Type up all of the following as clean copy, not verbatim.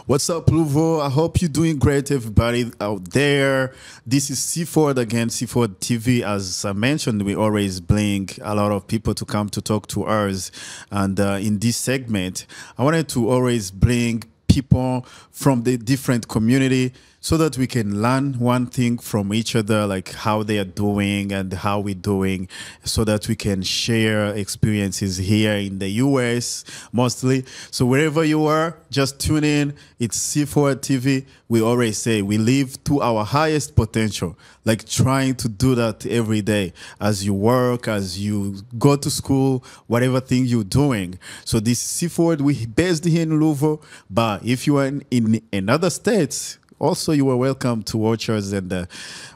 What's up, Luvo? I hope you're doing great, everybody out there. This is C4 again, C4 TV. As I mentioned, we always bring a lot of people to come to talk to us. And in this segment, I wanted to always bring people from the different community so that we can learn one thing from each other, like how they are doing and how we're doing, so that we can share experiences here in the US mostly. So wherever you are, just tune in. It's C4 TV. We always say we live to our highest potential, like trying to do that every day as you work, as you go to school, whatever thing you're doing. So this is C4, we based here in Louisville, but if you are in another states, also, you are welcome to watch us and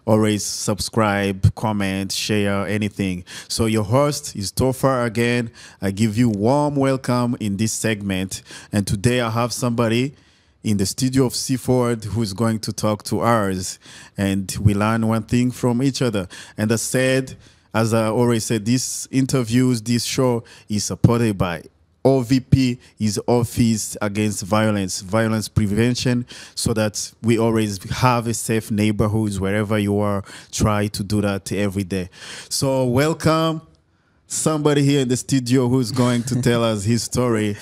always subscribe, comment, share, anything. So your host is Tofar again. I give you warm welcome in this segment. And today I have somebody in the studio of Seaford who's going to talk to us. And we learn one thing from each other. And as I always said, these interviews, this show is supported by OVP is Office Against Violence Prevention, so that we always have a safe neighborhoods wherever you are. Try to do that every day. So welcome somebody here in the studio who's going to tell us his story.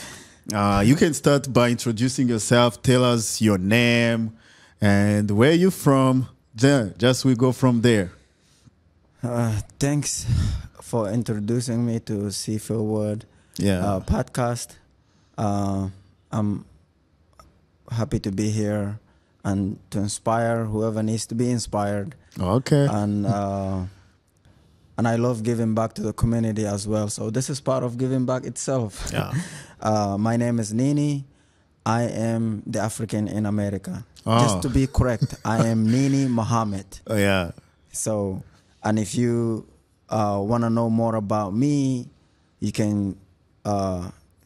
You can start by introducing yourself. Tell us your name and where you're from. Just we go from there. Thanks for introducing me to Seafield Word. Podcast. I'm happy to be here and to inspire whoever needs to be inspired. Okay. And I love giving back to the community as well. So this is part of giving back itself. Yeah. My name is Nini. I am the African in America. Oh. Just to be correct, I am Nini Muhammad. Oh, yeah. So, and if you want to know more about me, you can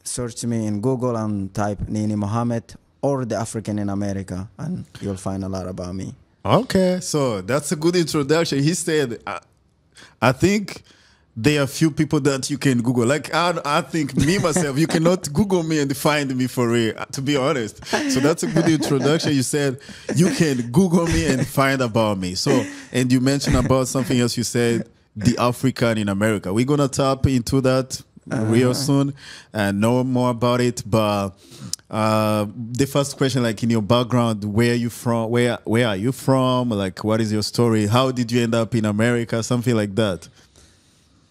search me in Google and type Nini Muhammad or the African in America, and you'll find a lot about me. Okay, so that's a good introduction. He said, I think there are few people that you can Google. Like, I think me, myself, you cannot Google me and find me for real, to be honest. So that's a good introduction. You said you can Google me and find about me. So, and you mentioned about something else. You said the African in America. We're going to tap into that real soon and know more about it. But the first question, like in your background, where are you from? Where are you from? Like, what is your story? How did you end up in America? Something like that.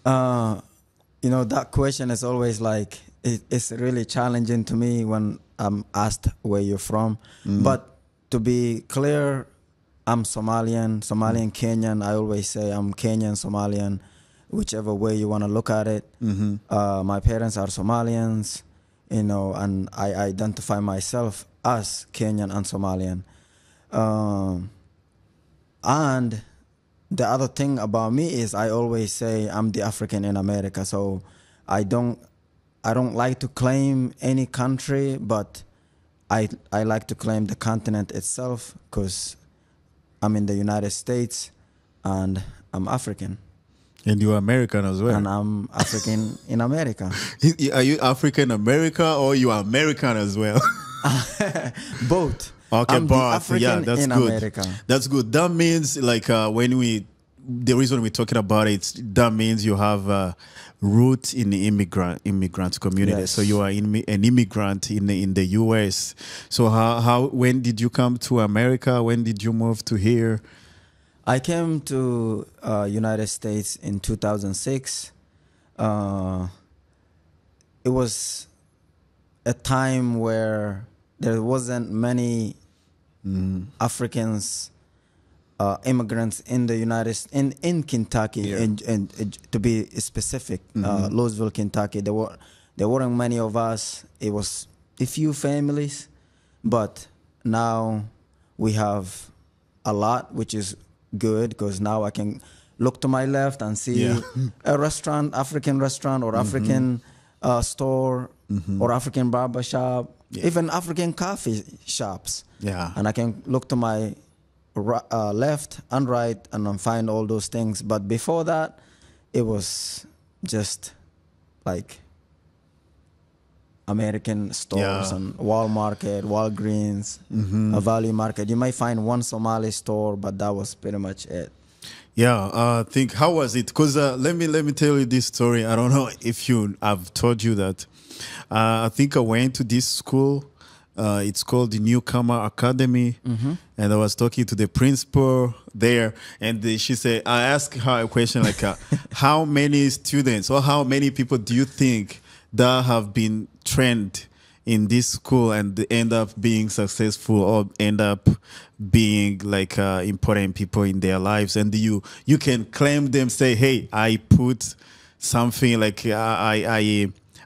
That question is always like, it's really challenging to me when I'm asked where you're from. But to be clear, I'm Somalian, Kenyan. I always say I'm Kenyan, Somalian, whichever way you want to look at it. My parents are Somalians, and I identify myself as Kenyan and Somalian. And the other thing about me is I always say I'm the African in America. So I don't like to claim any country, but I like to claim the continent itself because I'm in the United States and I'm African. And you're American as well. And I'm African in America. Are you African America or you are American as well? Both. Okay, I'm but African yeah, that's in good. America. That's good. That means like the reason we're talking about it, that means you have roots in the immigrant community. Yes. So you are an immigrant in the US. So when did you come to America? When did you move to here? I came to United States in 2006. It was a time where there wasn't many Africans, immigrants in the in Kentucky, and to be specific, Louisville, Kentucky. There weren't many of us. It was a few families, but now we have a lot, which is good because now I can look to my left and see a restaurant, African restaurant or African store or African barber shop, even African coffee shops. Yeah. And I can look to my left and right and find all those things. But before that, it was just like American stores Yeah. and Walmart, Walgreens, a Value Market. You might find one Somali store, but that was pretty much it. Yeah, I think how was it? Because let me tell you this story. I don't know if I've told you that. I think I went to this school. It's called the Newcomer Academy, and I was talking to the principal there, and she said, I asked her a question like, how many students or how many people do you think that have been trained in this school and they end up being successful or end up being like important people in their lives, and you can claim them, say, hey, I put something like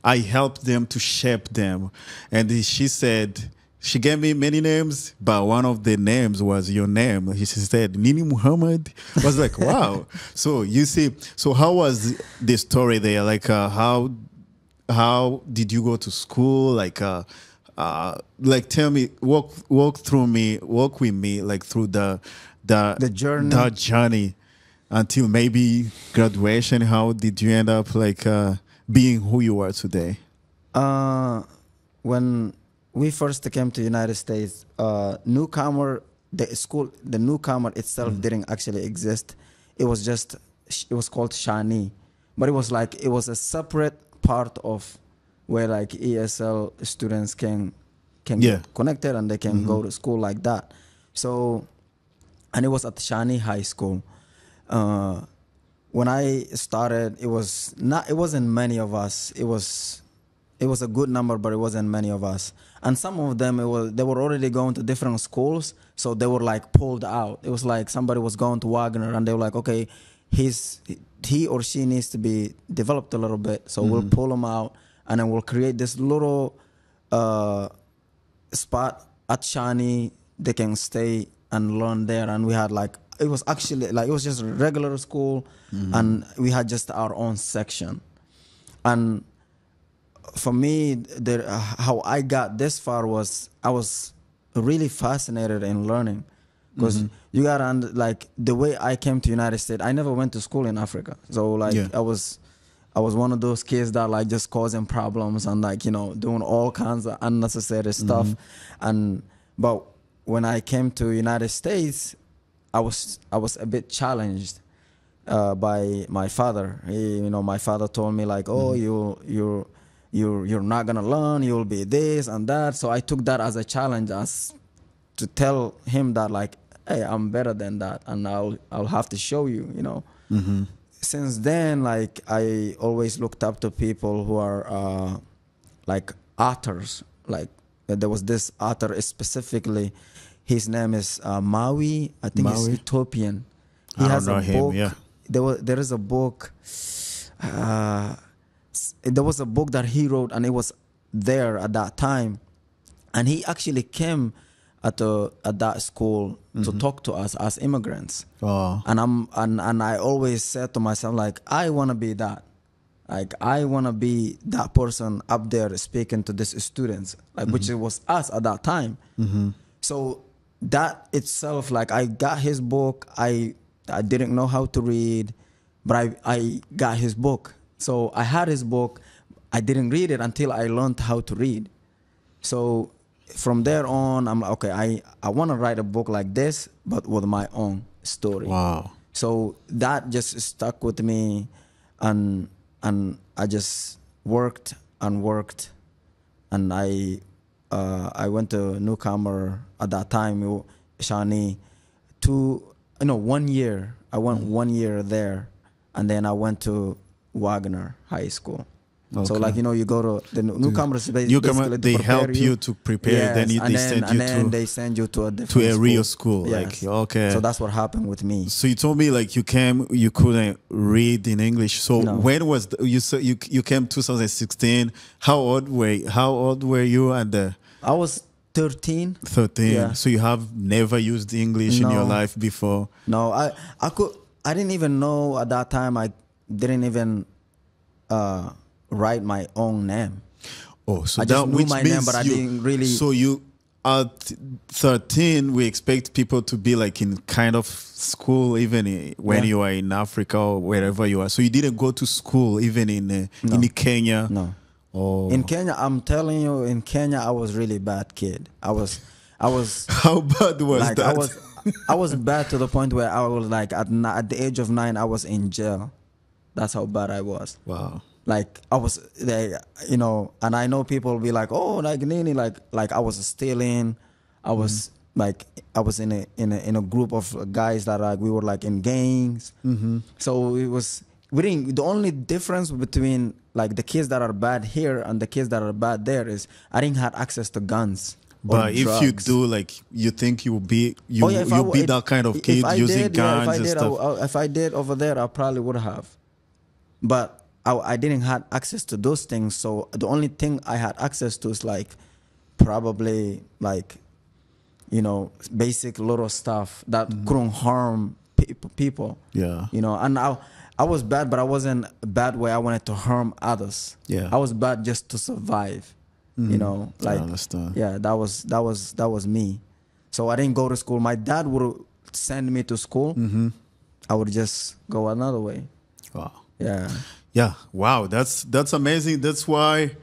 I helped them to shape them. And she said, she gave me many names, but one of the names was your name. She said, Nini Muhammad. I was like, wow. So you see, so how was the story there? Like, how did you go to school? Like tell me, walk with me, like through The journey. that journey until maybe graduation. How did you end up like being who you are today? When we first came to United States, newcomer, the newcomer itself didn't actually exist. It was called Shani, but it was a separate part of where like ESL students can get connected and they can go to school like that. So, and it was at Shani High School. When I started, it wasn't many of us. It was a good number, but it wasn't many of us. And some of them, they were already going to different schools, so they were like pulled out. It was like somebody was going to Wagner, and they were like, okay, he or she needs to be developed a little bit, so we'll pull them out, and then we'll create this little spot at Shani. They can stay and learn there. And we had like, it was actually like, it was just a regular school, and we had just our own section. And for me, how I got this far was I was really fascinated in learning, because you gotta like the way I came to United States. I never went to school in Africa, so like I was one of those kids that like just causing problems and like doing all kinds of unnecessary stuff. But when I came to United States, I was a bit challenged by my father. My father told me like, oh, you're not gonna learn, you'll be this and that. So I took that as a challenge, as to tell him that like, hey, I'm better than that, and I'll have to show you. Since then, like I always looked up to people who are like authors. Like there was this author specifically, his name is Maui. I think he's Ethiopian. He has a book. Yeah. There is a book. There was a book that he wrote, and it was there at that time, and he actually came at that school to talk to us as immigrants. And I always said to myself like, I want to be that. Like I want to be that person up there speaking to these students, like which it was us at that time. So that itself, like I got his book. I didn't know how to read, but I got his book. So I had his book. I didn't read it until I learned how to read. So from there on, I'm like, okay, I want to write a book like this, but with my own story. Wow. So that just stuck with me, and I just worked, and I went to Newcomer at that time, Shani, 1 year. I went 1 year there, and then I went to Wagner High School. Okay. So like you go to the newcomers. They help you to prepare. Yes, then they send you to a different real school. Yes. Like okay. So that's what happened with me. So you told me like you couldn't read in English. So when was you came 2016? How old were you? And I was 13. 13. Yeah. So you have never used English in your life before? No, I didn't even know at that time. I didn't even write my own name. Oh, so I just knew my name, but I didn't really. So you at 13, we expect people to be like in kind of school, even when you are in Africa or wherever you are. So you didn't go to school even in Kenya. No. Oh. In Kenya, I'm telling you, in Kenya, I was really bad kid. I was How bad was like, that? I was bad to the point where I was like, at the age of 9, I was in jail. That's how bad I was. Wow. Like, I was there, you know, and I know people be like, oh, like Nini, like I was stealing. I was like, I was in a group of guys that like we were like in gangs. So it was, the only difference between like the kids that are bad here and the kids that are bad there is I didn't have access to guns. But if you do, like, you think you will be you you'll be that kind of kid using guns and stuff. If I did over there, I probably would have. But I didn't have access to those things. So the only thing I had access to is like probably like, you know, basic little stuff that couldn't harm people. Yeah. You know, and I was bad, but I wasn't bad where I wanted to harm others. Yeah. I was bad just to survive. You know, like, I understand. yeah, that was me. So I didn't go to school. My dad would send me to school. I would just go another way. Wow. Yeah. Yeah. Wow. That's amazing. That's why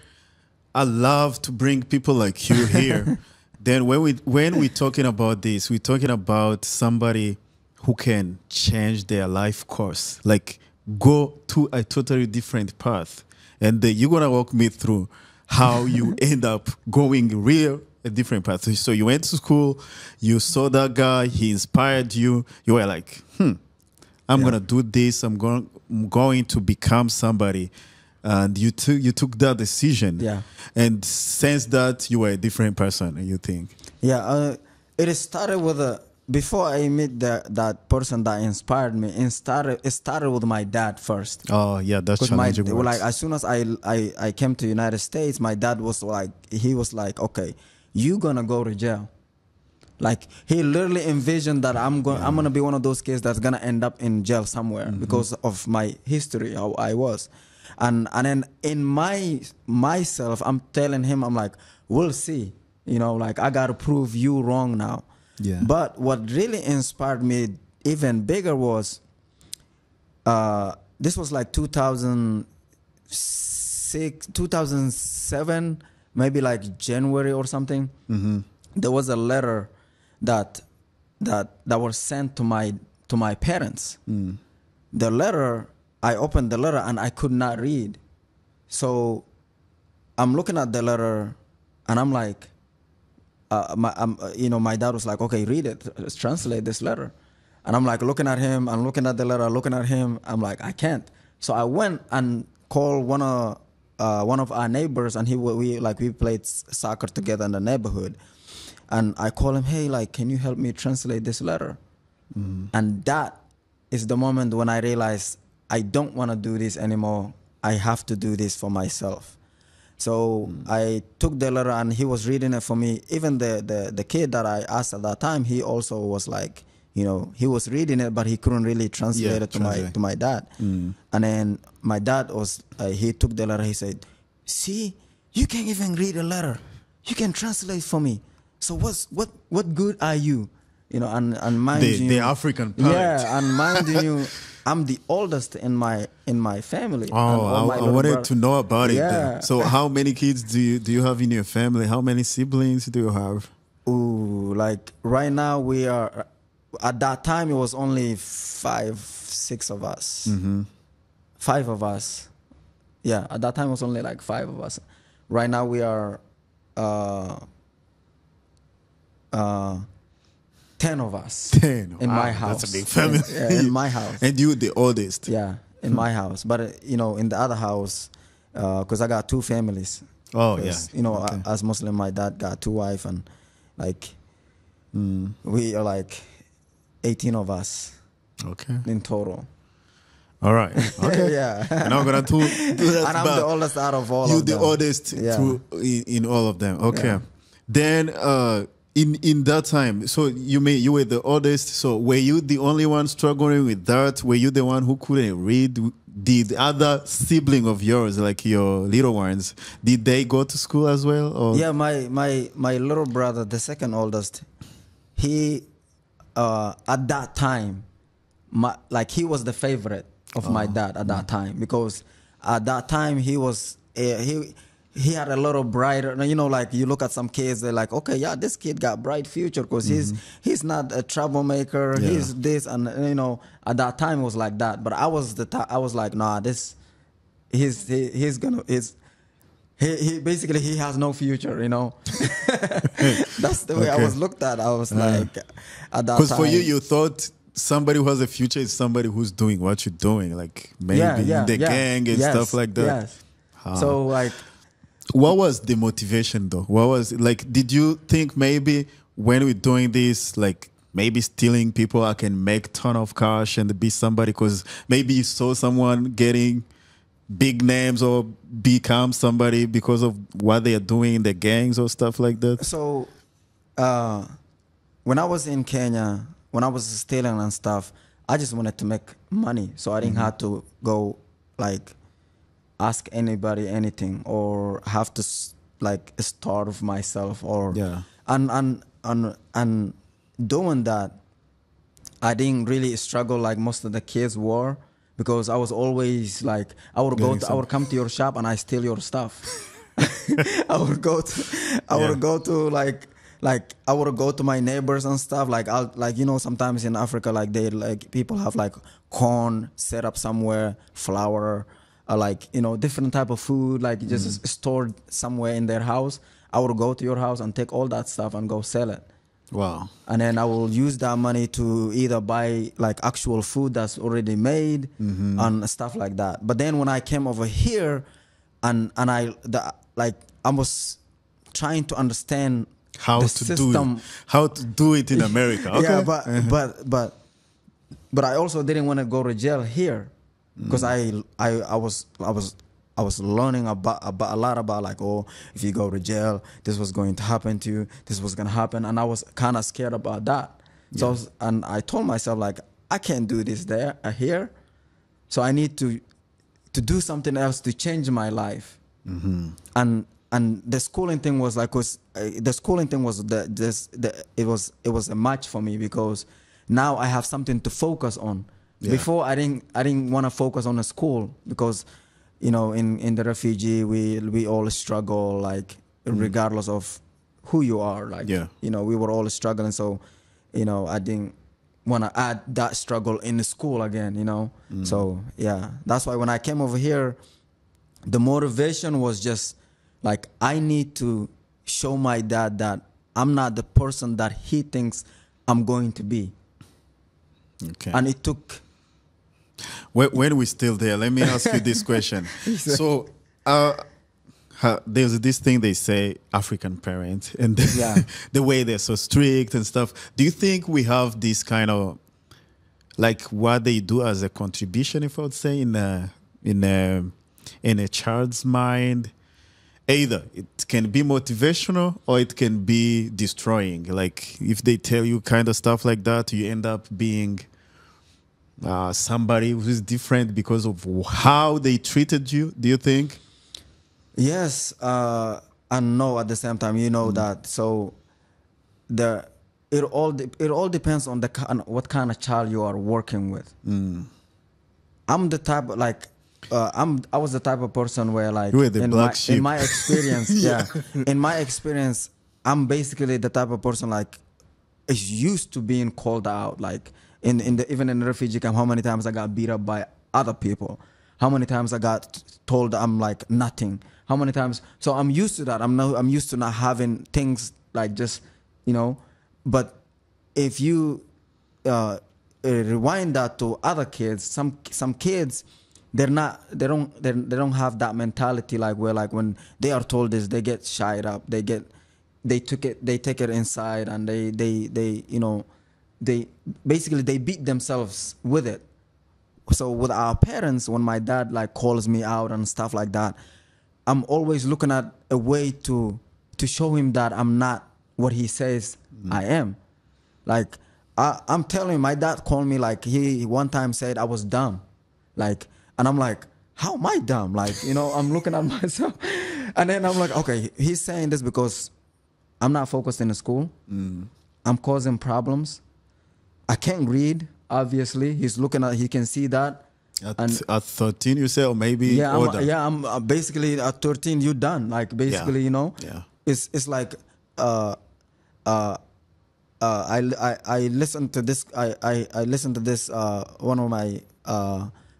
I love to bring people like you here. Then when we're talking about this, we're talking about somebody who can change their life course, like go to a totally different path. And you're gonna walk me through how you end up going a different path. So you went to school, you saw that guy, he inspired you. You were like, I'm gonna do this. I'm going to become somebody. And you took that decision. Yeah. And since that, you were a different person, you think? Yeah. It started with before I met that person that inspired me. It started with my dad first. Oh yeah, that's challenging. Like as soon as I came to United States, my dad was like, okay, you gonna go to jail. Like he literally envisioned that I'm gonna be one of those kids that's gonna end up in jail somewhere because of my history, how I was. And then in myself, I'm telling him, I'm like, we'll see. You know, like I gotta prove you wrong now. Yeah. But what really inspired me even bigger was this was like 2006, 2007, maybe like January or something. There was a letter that was sent to my parents. The letter, I opened the letter and I could not read. So I'm looking at the letter and I'm like, my dad was like, okay, read it, translate this letter. And I'm like looking at him, I'm looking at the letter, looking at him. I'm like, I can't. So I went and called one of our neighbors, and we played soccer together in the neighborhood. And I call him, hey, like, can you help me translate this letter? And that is the moment when I realized I don't want to do this anymore. I have to do this for myself. So I took the letter and he was reading it for me. Even the kid that I asked at that time, he also was like, you know, he was reading it, but he couldn't really translate it to my dad. And then my dad was, he took the letter. He said, see, you can't even read a letter. You can translate for me. So what good are you? You know, and mind you, the African part. Yeah, and mind you, I'm the oldest in my family. Oh, I wanted to know about it. Yeah. Then. So how many kids do you have in your family? How many siblings do you have? Ooh, like right now we are. At that time, it was only 5, 6 of us. 5 of us. Yeah, at that time it was only like 5 of us. Right now we are 10 of us. 10 in my house. That's a big family. In my house. And you the oldest. Yeah, in my house. But you know, in the other house, because I got 2 families. Oh yeah. You know, okay. as Muslim, my dad got 2 wives, and like we are like 18 of us. Okay. In total. All right. Okay. Yeah. And I'm gonna do that. And I'm the oldest out of all of them. You the oldest in all of them. Okay. Yeah. Then in that time, so you were the oldest. So were you the only one struggling with that? Were you the one who couldn't read? Did other sibling of yours, like your little ones, did they go to school as well? Or? Yeah, my little brother, the second oldest, he at that time, he was the favorite of my dad at that time, because at that time he was he had a lot of brighter, you know, like you look at some kids, they're like, okay, yeah, this kid got bright future because he's not a troublemaker, Yeah. he's this, and you know, at that time it was like that. But I was I was like, nah, he's gonna he basically he has no future, you know. That's the way I Okay. was looked at. I was like, at that Because time. for you, you thought somebody who has a future is somebody who's doing what you're doing, like maybe in the gang and yes, stuff like that. Yes. So like, What was the motivation though? What was like? Did you think maybe when we're doing this, like maybe stealing people, I can make ton of cash and be somebody? Because maybe you saw someone getting big names or become somebody because of what they are doing in the gangs or stuff like that. so when I was in Kenya, when I was stealing and stuff, I just wanted to make money, so I didn't have to go like ask anybody anything or have to like starve myself or Yeah. and doing that, I didn't really struggle like most of the kids were, because I was always like, I would I would come to your shop and I steal your stuff. I would go to I would go to my neighbors and stuff. Like I'll like, you know, sometimes in Africa, like they like people have like corn set up somewhere, flour, like, you know, different type of food, like just stored somewhere in their house. I would go to your house and take all that stuff and go sell it. Wow. And then I will use that money to either buy like actual food that's already made and stuff like that. But then when I came over here and I was trying to understand How the to system. do it? How to do it in America? Okay. Yeah, but I also didn't want to go to jail here, because I was learning about a lot about like, oh, if you go to jail, this was going to happen to you, this was going to happen, and I was kind of scared about that. So and I told myself like, I can't do this here, so I need to do something else to change my life. And the schooling thing was like, it was a match for me, because now I have something to focus on. Yeah. Before I didn't want to focus on the school, because, you know, in the refugee we all struggle, like regardless of who you are, like, you know, we were all struggling. So, you know, I didn't want to add that struggle in the school again, you know. So yeah, that's why when I came over here, the motivation was just like, I need to show my dad that I'm not the person that he thinks I'm going to be. Okay. And it took. When we're still there, let me ask you this question. So, there's this thing they say, African parents, and the way they're so strict and stuff. Do you think we have this kind of, like, what they do as a contribution, if I would say, in a child's mind? Either it can be motivational or it can be destroying. Like, if they tell you kind of stuff like that, you end up being somebody who's different because of how they treated you. Do you think? Yes, and no at the same time. You know that. So it all depends on what kind of child you are working with. I'm the type of, like, I was the type of person where, like, in my experience, in my experience, I'm basically the type of person like is used to being called out. Like even in the refugee camp, how many times I got beat up by other people, how many times I got told I'm like nothing, how many times. So I'm used to that. I'm used to not having things like, just, you know. But if you rewind that to other kids, some kids, they don't have that mentality, like, where, like, when they are told this, they get shied up, they take it inside, and they you know, they basically they beat themselves with it. So with our parents, when my dad like calls me out and stuff like that, I'm always looking at a way to show him that I'm not what he says I am. Like, I'm telling you, my dad called me, like, he one time said I was dumb, like. And I'm like, how am I dumb? Like, you know, I'm looking at myself. And then I'm like, okay, he's saying this because I'm not focused in the school. I'm causing problems. I can't read, obviously. He can see that. At 13, you say, or maybe Yeah, older. I'm basically at 13. You done like basically, you know. Yeah. It's like uh uh I listened to this. I listened to this. One of my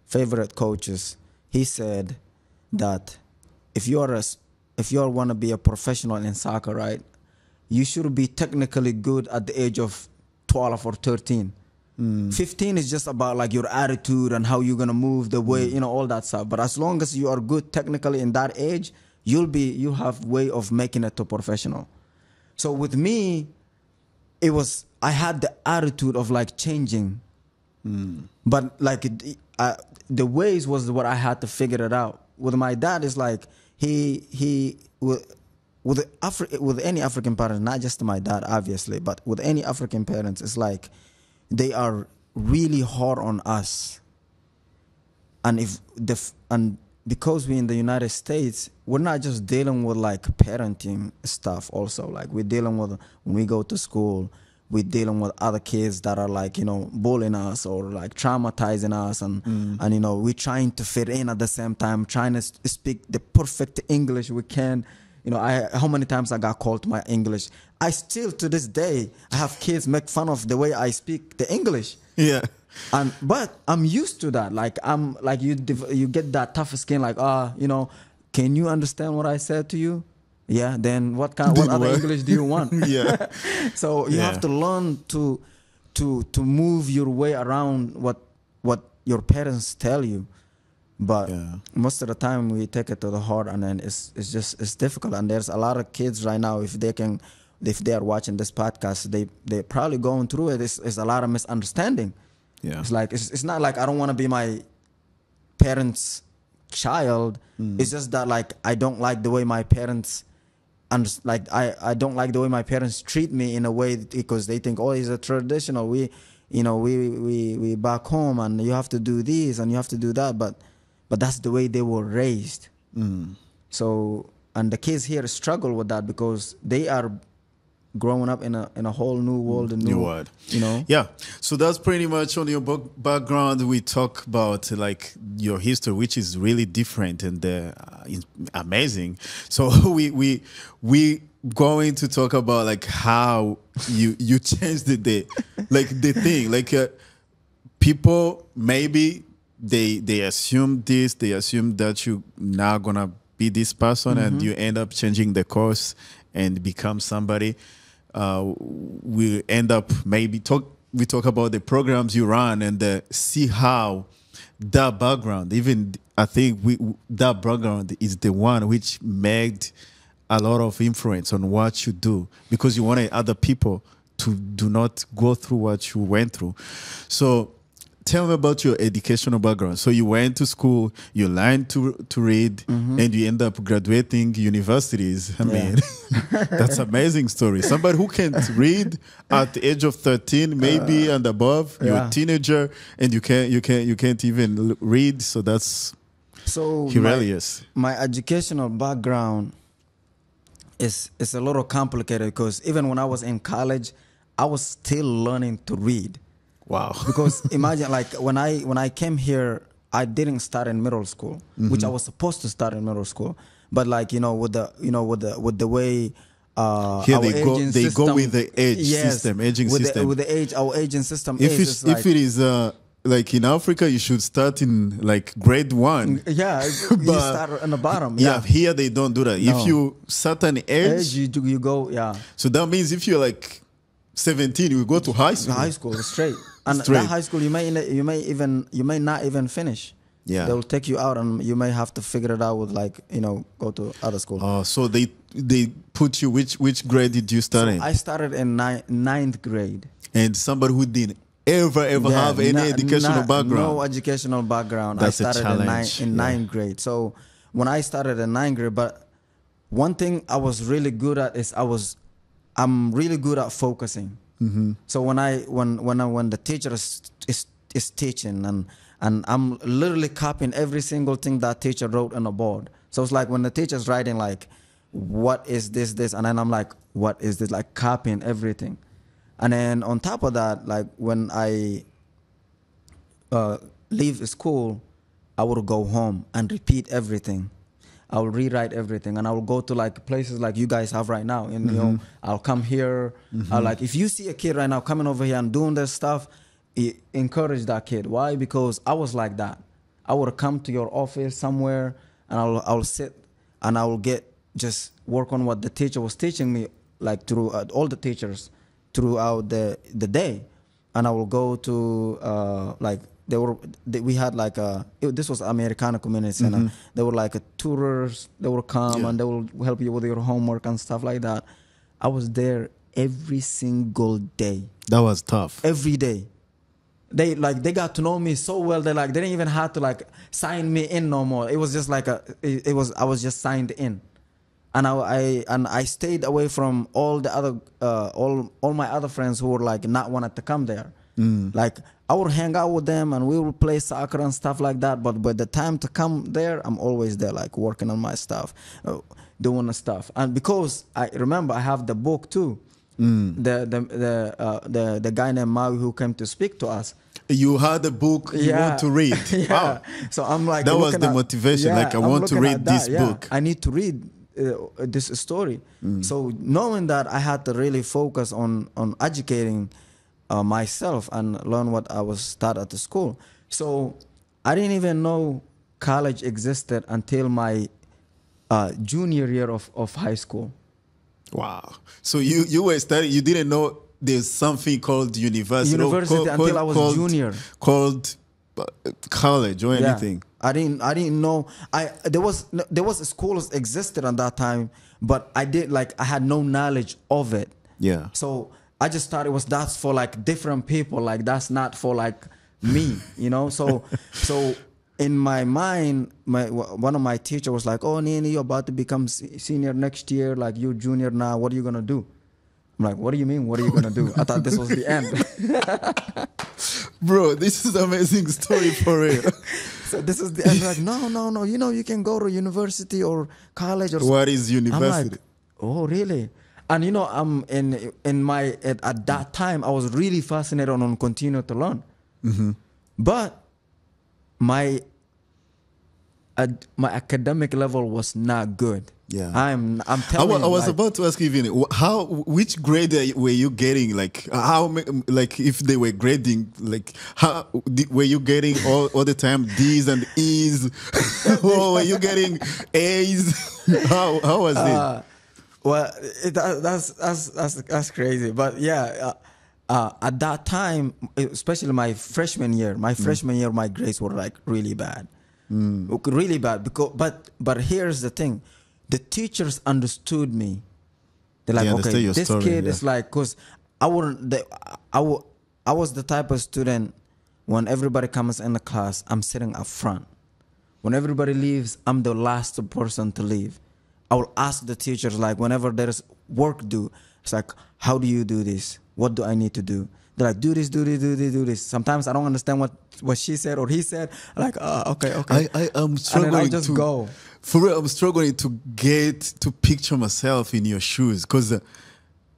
favorite coaches. He said that if you are if you want to be a professional in soccer, right, you should be technically good at the age of 12 or 13. 15 is just about like your attitude and how you're gonna move, the way, you know, all that stuff. But as long as you are good technically in that age, you have way of making it to professional. So with me, I had the attitude of like changing, but like the ways was what I had to figure it out. With my dad, is like with any African parent, not just my dad, obviously, but with any African parents, it's like they are really hard on us. And because we're in the United States, we're not just dealing with like parenting stuff. Also, like we're dealing with, when we go to school, we're dealing with other kids that are like, you know, bullying us or like traumatizing us, and you know, we're trying to fit in at the same time, trying to speak the perfect English we can. You know, how many times I got called my English. I still, to this day, I have kids make fun of the way I speak the English. Yeah. But I'm used to that. Like I'm like you get that tough skin. Like you know, can you understand what I said to you? Yeah. Then what other English do you want? Yeah. So you have to learn to move your way around what your parents tell you. But most of the time we take it to the heart, and then it's difficult. And there's a lot of kids right now, if they are watching this podcast, they're probably going through it. It's a lot of misunderstanding. Yeah. It's like it's not like I don't want to be my parents' child. It's just that like I don't like the way my parents I don't like the way my parents treat me in a way, because they think, oh, he's a traditional. We back home, and you have to do this and you have to do that, but that's the way they were raised. So, and the kids here struggle with that because they are growing up in a whole new world, and new world, you know. Yeah. So that's pretty much on your book background. We talk about like your history, which is really different and amazing. So we going to talk about like how you changed the thing. Like people maybe they assume this, they assume that you now gonna be this person, and you end up changing the course and become somebody. We end up maybe we talk about the programs you run, and see how that background, even I think that background is the one which made a lot of influence on what you do, because you wanted other people to do not go through what you went through. So tell me about your educational background. So you went to school, you learned to read, and you end up graduating universities. I mean, that's an amazing story. Somebody who can't read at the age of 13, maybe and above, you're a teenager, and you can't even read. So that's hilarious. My educational background is a little complicated, because even when I was in college, I was still learning to read. Wow. Because imagine, like when I came here, I didn't start in middle school, which I was supposed to start in middle school. But like, you know, with the way here they go with the age system, aging system. With the age, our aging system if it is like in Africa, you should start in like grade 1. Yeah, you start on the bottom. Yeah, here they don't do that. No. If you certain age, you go. Yeah. So that means if you're like 17, you go to high school. High school straight. And that high school, you may not even finish. Yeah, they'll take you out, and you may have to figure it out with, like, you know, go to other school. Oh, so they put you, which grade did you start in? I started in ninth grade. And somebody who didn't ever have any educational background. No educational background. That's I started in ninth grade. So when I started in ninth grade, but one thing I was really good at is I'm really good at focusing. So when the teacher is teaching, and I'm literally copying every single thing that teacher wrote on a board. So it's like when the teacher's writing like, what is this, and then I'm like, what is this? Like copying everything. And then on top of that, like when I leave school, I would go home and repeat everything. I will rewrite everything, and I will go to like places like you guys have right now. And you know, I'll come here. Like if you see a kid right now coming over here and doing this stuff, encourage that kid. Why? Because I was like that. I would come to your office somewhere, and I'll sit, and I will get just work on what the teacher was teaching me, like through all the teachers throughout the day, and I will go to like. We had like this was Americana Community Center. They were like tutors. They will come and they will help you with your homework and stuff like that. I was there every single day. That was tough. Every day. They got to know me so well. They didn't even have to like sign me in no more. It was just like I was just signed in. And I stayed away from all the other all my other friends who were like not wanted to come there. Like I would hang out with them and we would play soccer and stuff like that. But by the time to come there, I'm always there, like working on my stuff, doing the stuff. And because I remember I have the book too. The guy named Maui who came to speak to us. You had a book you want to read. Yeah. Wow. So I'm like, that was the motivation. Like I want to read this book. I need to read this story. So knowing that, I had to really focus on educating myself and learn what I was taught at the school. So I didn't even know college existed until my junior year of high school. Wow. So you were studying, you didn't know there's something called university. University until I was junior. Called college or anything. I didn't know. There was schools existed at that time, but I had no knowledge of it. Yeah. So I just thought that's for like different people. Like that's not for like me, you know. So in my mind, one of my teachers was like, "Oh, Nini, you're about to become senior next year. Like you're junior now. What are you gonna do?" I'm like, "What do you mean? What are you gonna do?" I thought this was the end. Bro, this is an amazing story for real. So this is the end. Like, no. You know, you can go to university or college or. What is university? I'm like, oh, really? And you know, I'm at that time I was really fascinated on continue to learn, but my academic level was not good. Yeah, I'm telling you. I was about to ask you, Vinny, which grade were you getting? Like like if they were grading, like how were you getting all the time D's and E's, or were you getting A's? How was it? Well, that's crazy. But yeah, at that time, especially my freshman year, my grades were like really bad, really bad. But here's the thing, the teachers understood me. They're like, okay, this kid is like, cause I was the type of student when everybody comes in the class, I'm sitting up front. When everybody leaves, I'm the last person to leave. I will ask the teachers, like, whenever there's work due, it's like, how do you do this? What do I need to do? They're like, do this, do this, do this, do this. Sometimes I don't understand what she said or he said. I'm like, okay. I am struggling and then I'll just go. For real, I'm struggling to get to picture myself in your shoes. Because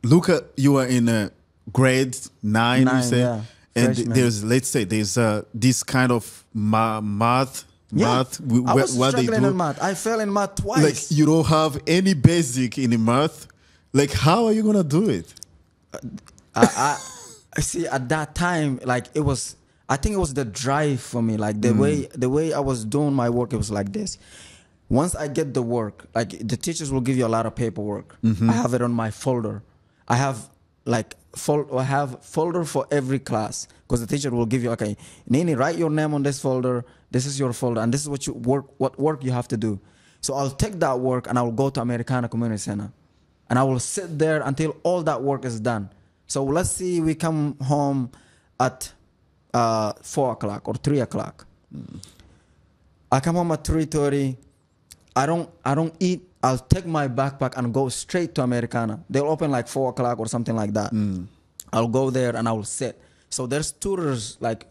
look at, you are in grade 9, you say? Yeah, and freshman. there's this kind of math. Yeah, I was what they struggling do. in math. I fell in math twice. Like you don't have any basic in math. Like how are you gonna do it? I see at that time, like I think it was the drive for me. Like the way I was doing my work, it was like this. Once I get the work, like the teachers will give you a lot of paperwork. I have it on my folder. I have like folder for every class, because the teacher will give you, okay, Nini, write your name on this folder. This is your folder, and this is what work you have to do. So I'll take that work and I will go to Americana Community Center, and I will sit there until all that work is done. So let's see, we come home at 4 o'clock or 3 o'clock. I come home at 3:30. I don't eat. I'll take my backpack and go straight to Americana. They'll open like 4 o'clock or something like that. I'll go there and I will sit. So there's tutors, like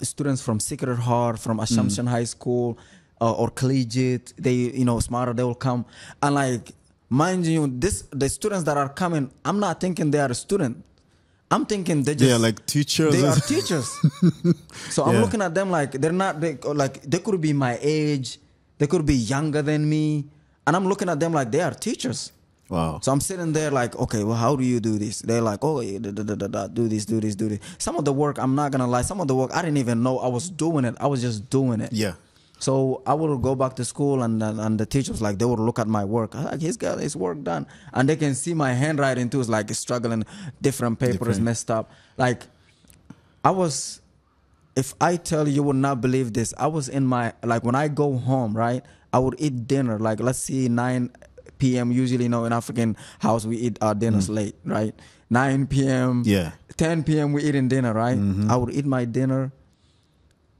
students from Sacred Heart, from Assumption High School, or collegiate. They, smarter. They will come, and like, mind you, the students that are coming, I'm not thinking they are a student. I'm thinking they are like teachers. They are teachers. So I'm looking at them like they're not like they could be my age, they could be younger than me, and I'm looking at them like they are teachers. Wow. So I'm sitting there like, okay, well, how do you do this? They're like, oh, do this. Some of the work, I'm not gonna lie, some of the work I didn't even know I was doing it. I was just doing it. Yeah. So I would go back to school and the teachers, like, they would look at my work. Like, he's got his work done. And they can see my handwriting too. It's like struggling, different papers messed up. Like, if I tell you, you would not believe this. I was in my, like, when I go home, right, I would eat dinner. Like, let's see, 9 p.m. Usually, in African house, we eat our dinners late, right? 9 p.m., 10 p.m., we eating dinner, right? I would eat my dinner.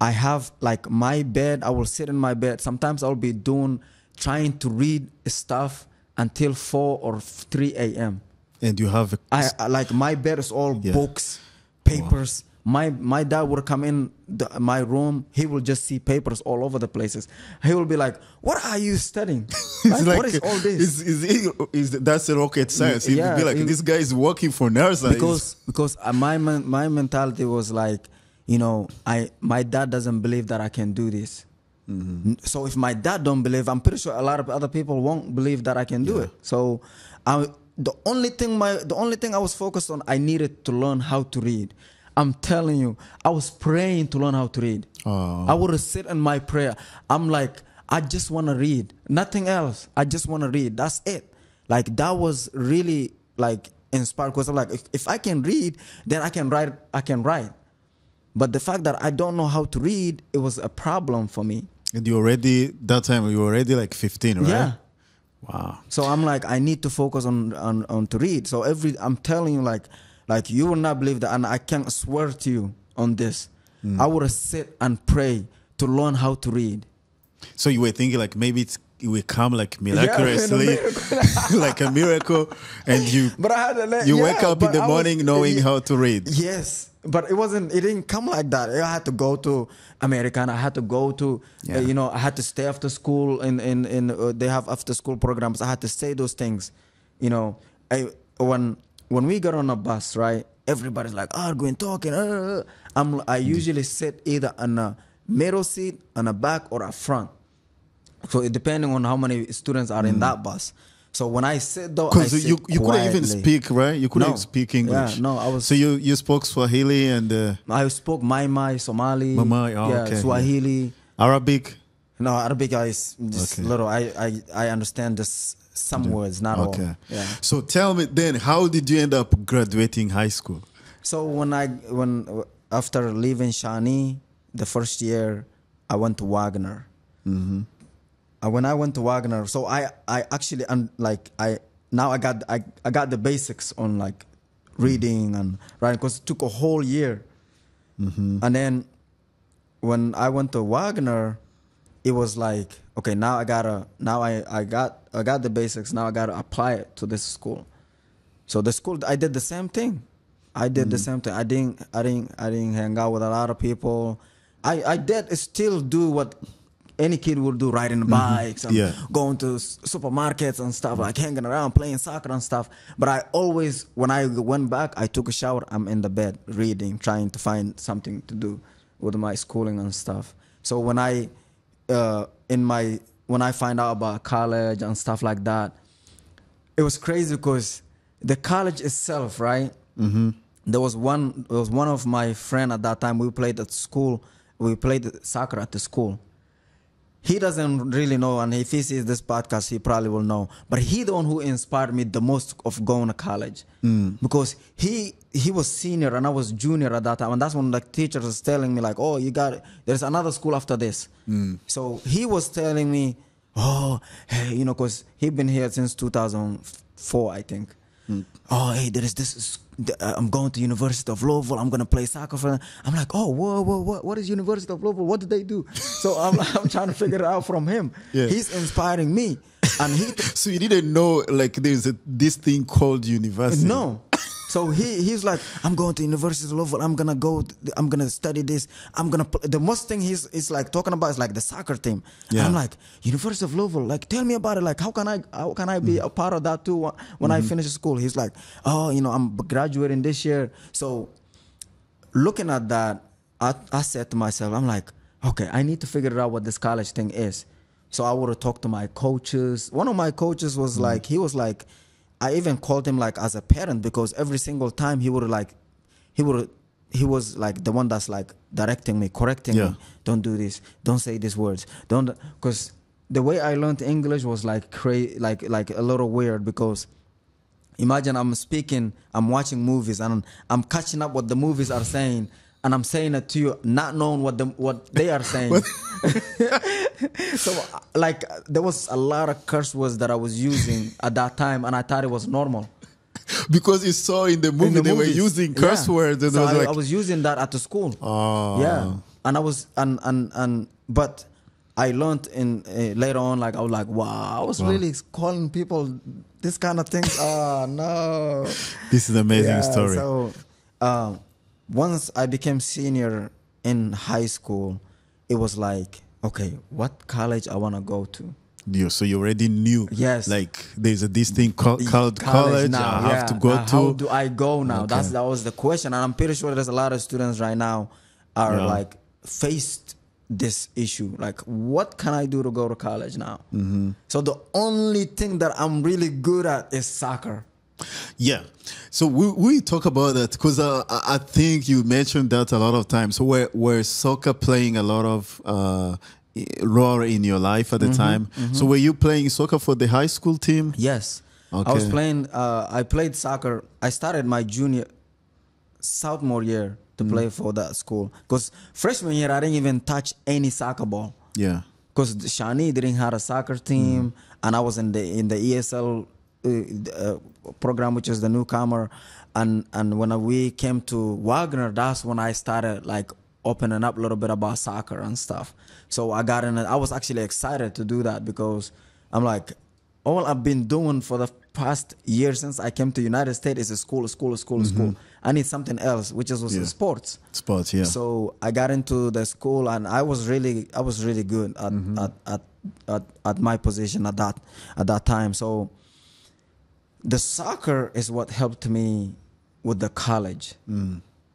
I have like my bed. I will sit in my bed. Sometimes I'll be trying to read stuff until 4 or 3 a.m. And you have I like my bed is all books, papers. Wow. My dad would come in my room. He will just see papers all over the places. He will be like, "What are you studying? Like, what is all this?" That's a rocket science. He'd be like, "This guy is working for NASA." Because my mentality was like, my dad doesn't believe that I can do this. So if my dad don't believe, I'm pretty sure a lot of other people won't believe that I can do it. So the only thing I was focused on, I needed to learn how to read. I'm telling you, I was praying to learn how to read. I would sit in my prayer. I'm like, I just want to read, nothing else. I just want to read. That's it. Like, that was really like inspired, because I'm like, if I can read, then I can write. But the fact that I don't know how to read, it was a problem for me. And that time you were already like 15, right? Yeah. Wow. So I'm like, I need to focus on to read. So I'm telling you, like you will not believe that, and I can swear to you on this. I would sit and pray to learn how to read. So you were thinking like maybe it will come like miraculously, like a miracle, and you wake up in the morning knowing how to read. Yes, but it didn't come like that. I had to go to America, and I had to go to, I had to stay after school, they have after school programs. I had to say those things, when we got on a bus, right, everybody's like, arguing, talking. I usually sit either on a middle seat, on a back, or a front. So depending on how many students are in that bus. So when I sit though, because you couldn't even speak, right? You couldn't speak English. Yeah, no, I was. So you spoke Swahili and I spoke Mai, Somali, okay. Swahili, Arabic. No, Arabic is just little. I understand this some words, not all. Yeah. So tell me then, how did you end up graduating high school? So after leaving Shawnee, the first year, I went to Wagner. When I went to Wagner, so I actually now I got the basics on like reading and writing, because it took a whole year. And then when I went to Wagner, it was like, okay, now I got the basics. Now I gotta apply it to this school. So the school, I did the same thing. I didn't hang out with a lot of people. I did still do what any kid would do, riding bikes and going to supermarkets and stuff, like hanging around, playing soccer and stuff. But I always, when I went back, I took a shower, I'm in the bed reading, trying to find something to do with my schooling and stuff. So when I find out about college and stuff like that, it was crazy, because the college itself, right? There was one of my friend at that time. We played at school. We played soccer at the school. He doesn't really know, and if he sees this podcast, he probably will know. But he the one who inspired me the most of going to college, because he was senior and I was junior at that time, and that's when the teachers was telling me like, oh, there's another school after this. So he was telling me, oh, hey, because he'd been here since 2004, I think. Oh, hey, there is this. I'm going to University of Louisville. I'm going to play soccer for them. I'm like, oh, whoa, what is University of Louisville? What did they do? So I'm trying to figure it out from him. He's inspiring me, and so you didn't know like there's this thing called university? No. So he's like, I'm going to University of Louisville. I'm gonna study this. The most thing he's like talking about is like the soccer team. Yeah. And I'm like, University of Louisville, like tell me about it. Like how can I be a part of that too when I finish school? He's like, oh, I'm graduating this year. So looking at that, I said to myself, I'm like, okay, I need to figure out what this college thing is. So I would have talked to my coaches. One of my coaches was like, he was like, I even called him like as a parent, because every single time he was like the one that's like directing me, correcting me. Don't do this. Don't say these words. Don't, because the way I learned English was like like a little weird, because imagine I'm watching movies and I'm catching up what the movies are saying, and I'm saying it to you, not knowing what they are saying. So like there was a lot of curse words that I was using at that time, and I thought it was normal. Because you saw in the movie they were using curse words, and so was I was using that at the school. Oh. Yeah, and I was but I learned in later on, like I was like, wow, I was really calling people this kind of things. Oh no, this is an amazing story. So once I became senior in high school, it was like, okay, what college I want to go to. So you already knew, like there's this thing called college now, I have to go to. How do I go now? Okay. That was the question, and I'm pretty sure there's a lot of students right now are like faced this issue, like what can I do to go to college now? So the only thing that I'm really good at is soccer. Yeah, so we talk about that because I think you mentioned that a lot of times. So were soccer playing a lot of role in your life at the time? So were you playing soccer for the high school team? Yes. Okay. I was playing. I played soccer. I started my sophomore year to play for that school, because freshman year I didn't even touch any soccer ball. Yeah. Because Shani didn't have a soccer team, and I was in the ESL program, which is the newcomer, and when we came to Wagner, that's when I started like opening up a little bit about soccer and stuff. So I got in. I was actually excited to do that, because I'm like, all I've been doing for the past year since I came to United States is school. I need something else, which was sports. Sports, yeah. So I got into the school, and I was really good at my position at that time. So the soccer is what helped me with the college,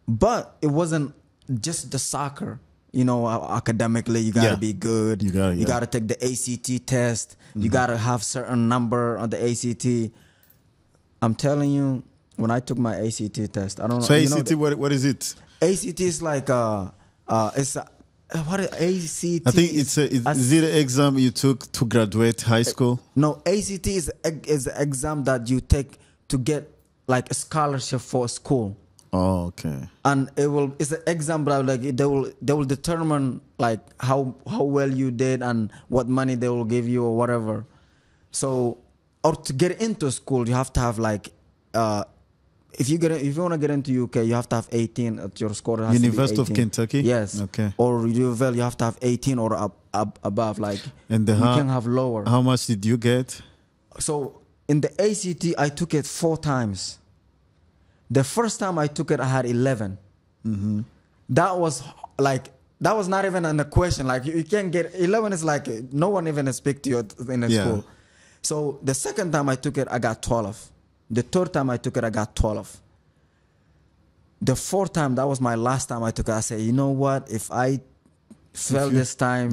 but it wasn't just the soccer. Academically, you gotta be good. You gotta take the ACT test. You gotta have certain number on the ACT. I'm telling you, when I took my ACT test, I don't know. So ACT, what is it? ACT is like it's what is ACT? I think is it an exam you took to graduate high school? No, ACT is an exam that you take to get like a scholarship for school. Oh, okay. And it's an exam, but like they will determine like how well you did and what money they will give you or whatever. So, or to get into school, you have to have like if you want to get into UK, you have to have 18 at your score. University of Kentucky. Yes. Okay. Or you have to have 18 or above. Like, and you can have lower. How much did you get? So in the ACT, I took it 4 times. The first time I took it, I had 11. That was not even in the question. Like you can't get 11. Is like no one even speak to you in the school. So the second time I took it, I got 12. The third time I took it, I got 12. The fourth time, that was my last time I took it. I said, you know what? If I fail this time,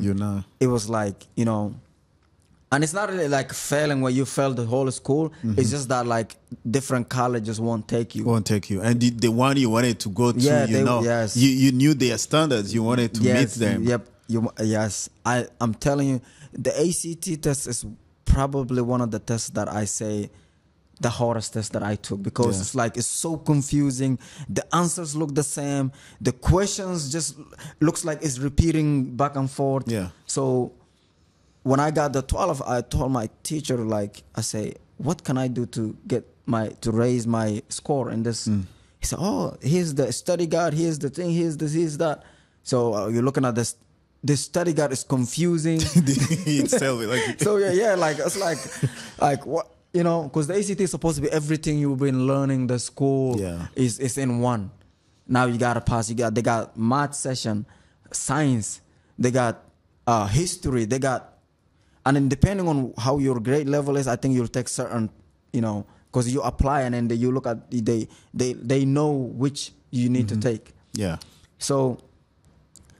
it was like, and it's not really like failing where you failed the whole school. It's just that like different colleges won't take you. And the one you wanted to go to, you knew their standards. You wanted to meet them. Yep. I'm telling you, the ACT test is probably one of the tests that I say the hardest test that I took, because it's so confusing. The answers look the same. The questions just looks like it's repeating back and forth. Yeah. So when I got the 12, I told my teacher, like, I say, what can I do to raise my score in this? He said, oh, here's the study guide, here's the thing, here's this, here's that. So you're looking at this. This study guide is confusing. Tell me, like. So like it's like what? you know, because the ACT is supposed to be everything you've been learning. The school is in one. Now you gotta pass. They got math session, science. They got history. They got, and then depending on how your grade level is, I think you'll take certain, you know, because you apply and then you look at they know which you need to take. Yeah. So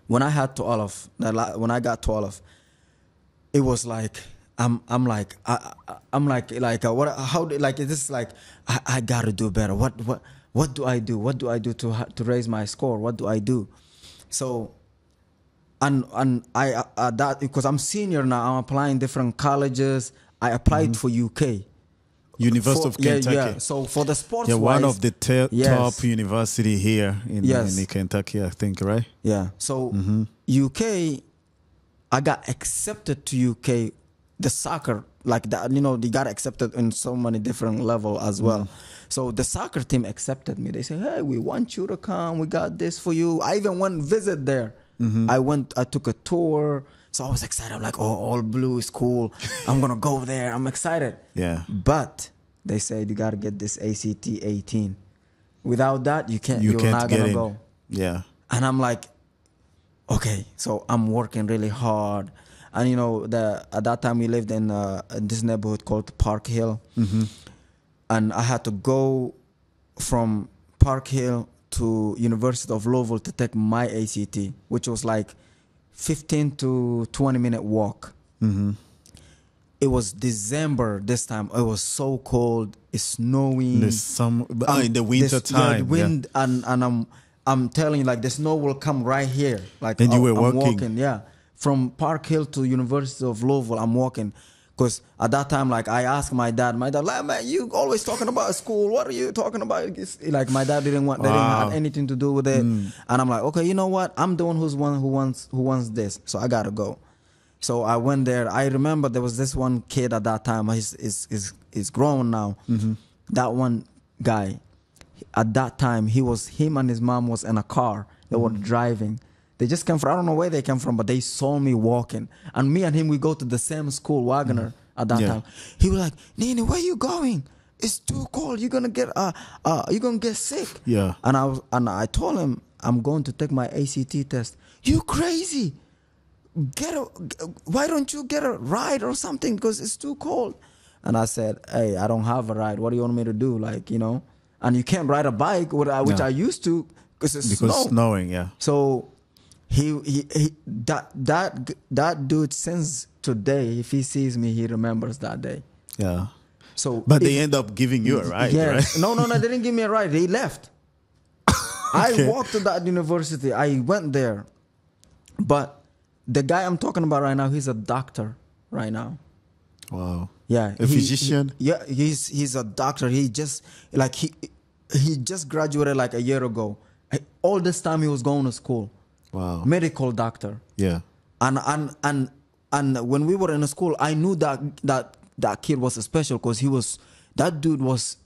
when I had 12, when I got 12, it was like I'm like what, how, like this is like I gotta do better. What do I do? What do I do to raise my score? What do I do? So and I that because I'm senior now, I'm applying different colleges. I applied for UK. University of Kentucky. Yeah. So for the sports, one of the top university here in Kentucky, I think, right? Yeah. So UK, I got accepted to UK. The soccer, like that, you know, they got accepted in so many different level as well. So the soccer team accepted me. They said, "Hey, we want you to come. We got this for you." I even went visit there. I took a tour. So I was excited. I'm like, oh, all blue is cool. I'm going to go there. I'm excited. Yeah. But they said you got to get this ACT 18. Without that, you're can't not going to go. Yeah. And I'm like, okay. So I'm working really hard. And, you know, at that time we lived in this neighborhood called Park Hill. And I had to go from Park Hill to University of Louisville to take my ACT, which was like 15 to 20-minute walk. It was December this time. It was so cold. It's snowing. In the winter time. Yeah, the wind and I'm telling you, like the snow will come right here. Like and you were I'm walking. Yeah, from Park Hill to University of Louisville. I'm walking. Because at that time, like, I asked my dad, like, man, you always talking about school. What are you talking about? Like, my dad didn't have anything to do with it. And I'm like, okay, you know what? I'm the one who wants this. So I got to go. So I went there. I remember there was this one kid at that time. He's grown now. That one guy, at that time, him and his mom was in a car. They were driving. They just came from, I don't know where they came from, but they saw me walking. And me and him, we go to the same school, Wagner, at that time. He was like, Nini, where you going? It's too cold. You're gonna get sick. Yeah. And I told him, I'm going to take my ACT test. You crazy? Why don't you get a ride or something? Because it's too cold. And I said, hey, I don't have a ride. What do you want me to do? Like, you know, and you can't ride a bike, which I used to, because it's snowing. Yeah. So that dude, since today, if he sees me, he remembers that day. Yeah. So, but they end up giving you a ride, right? No, they didn't give me a ride. They left. I walked to that university. I went there. But the guy I'm talking about right now, he's a doctor right now. Wow. Yeah. A physician? He's a doctor. He just graduated like a year ago. All this time he was going to school. Wow. Medical doctor. Yeah. And when we were in school, I knew that kid was special because that dude was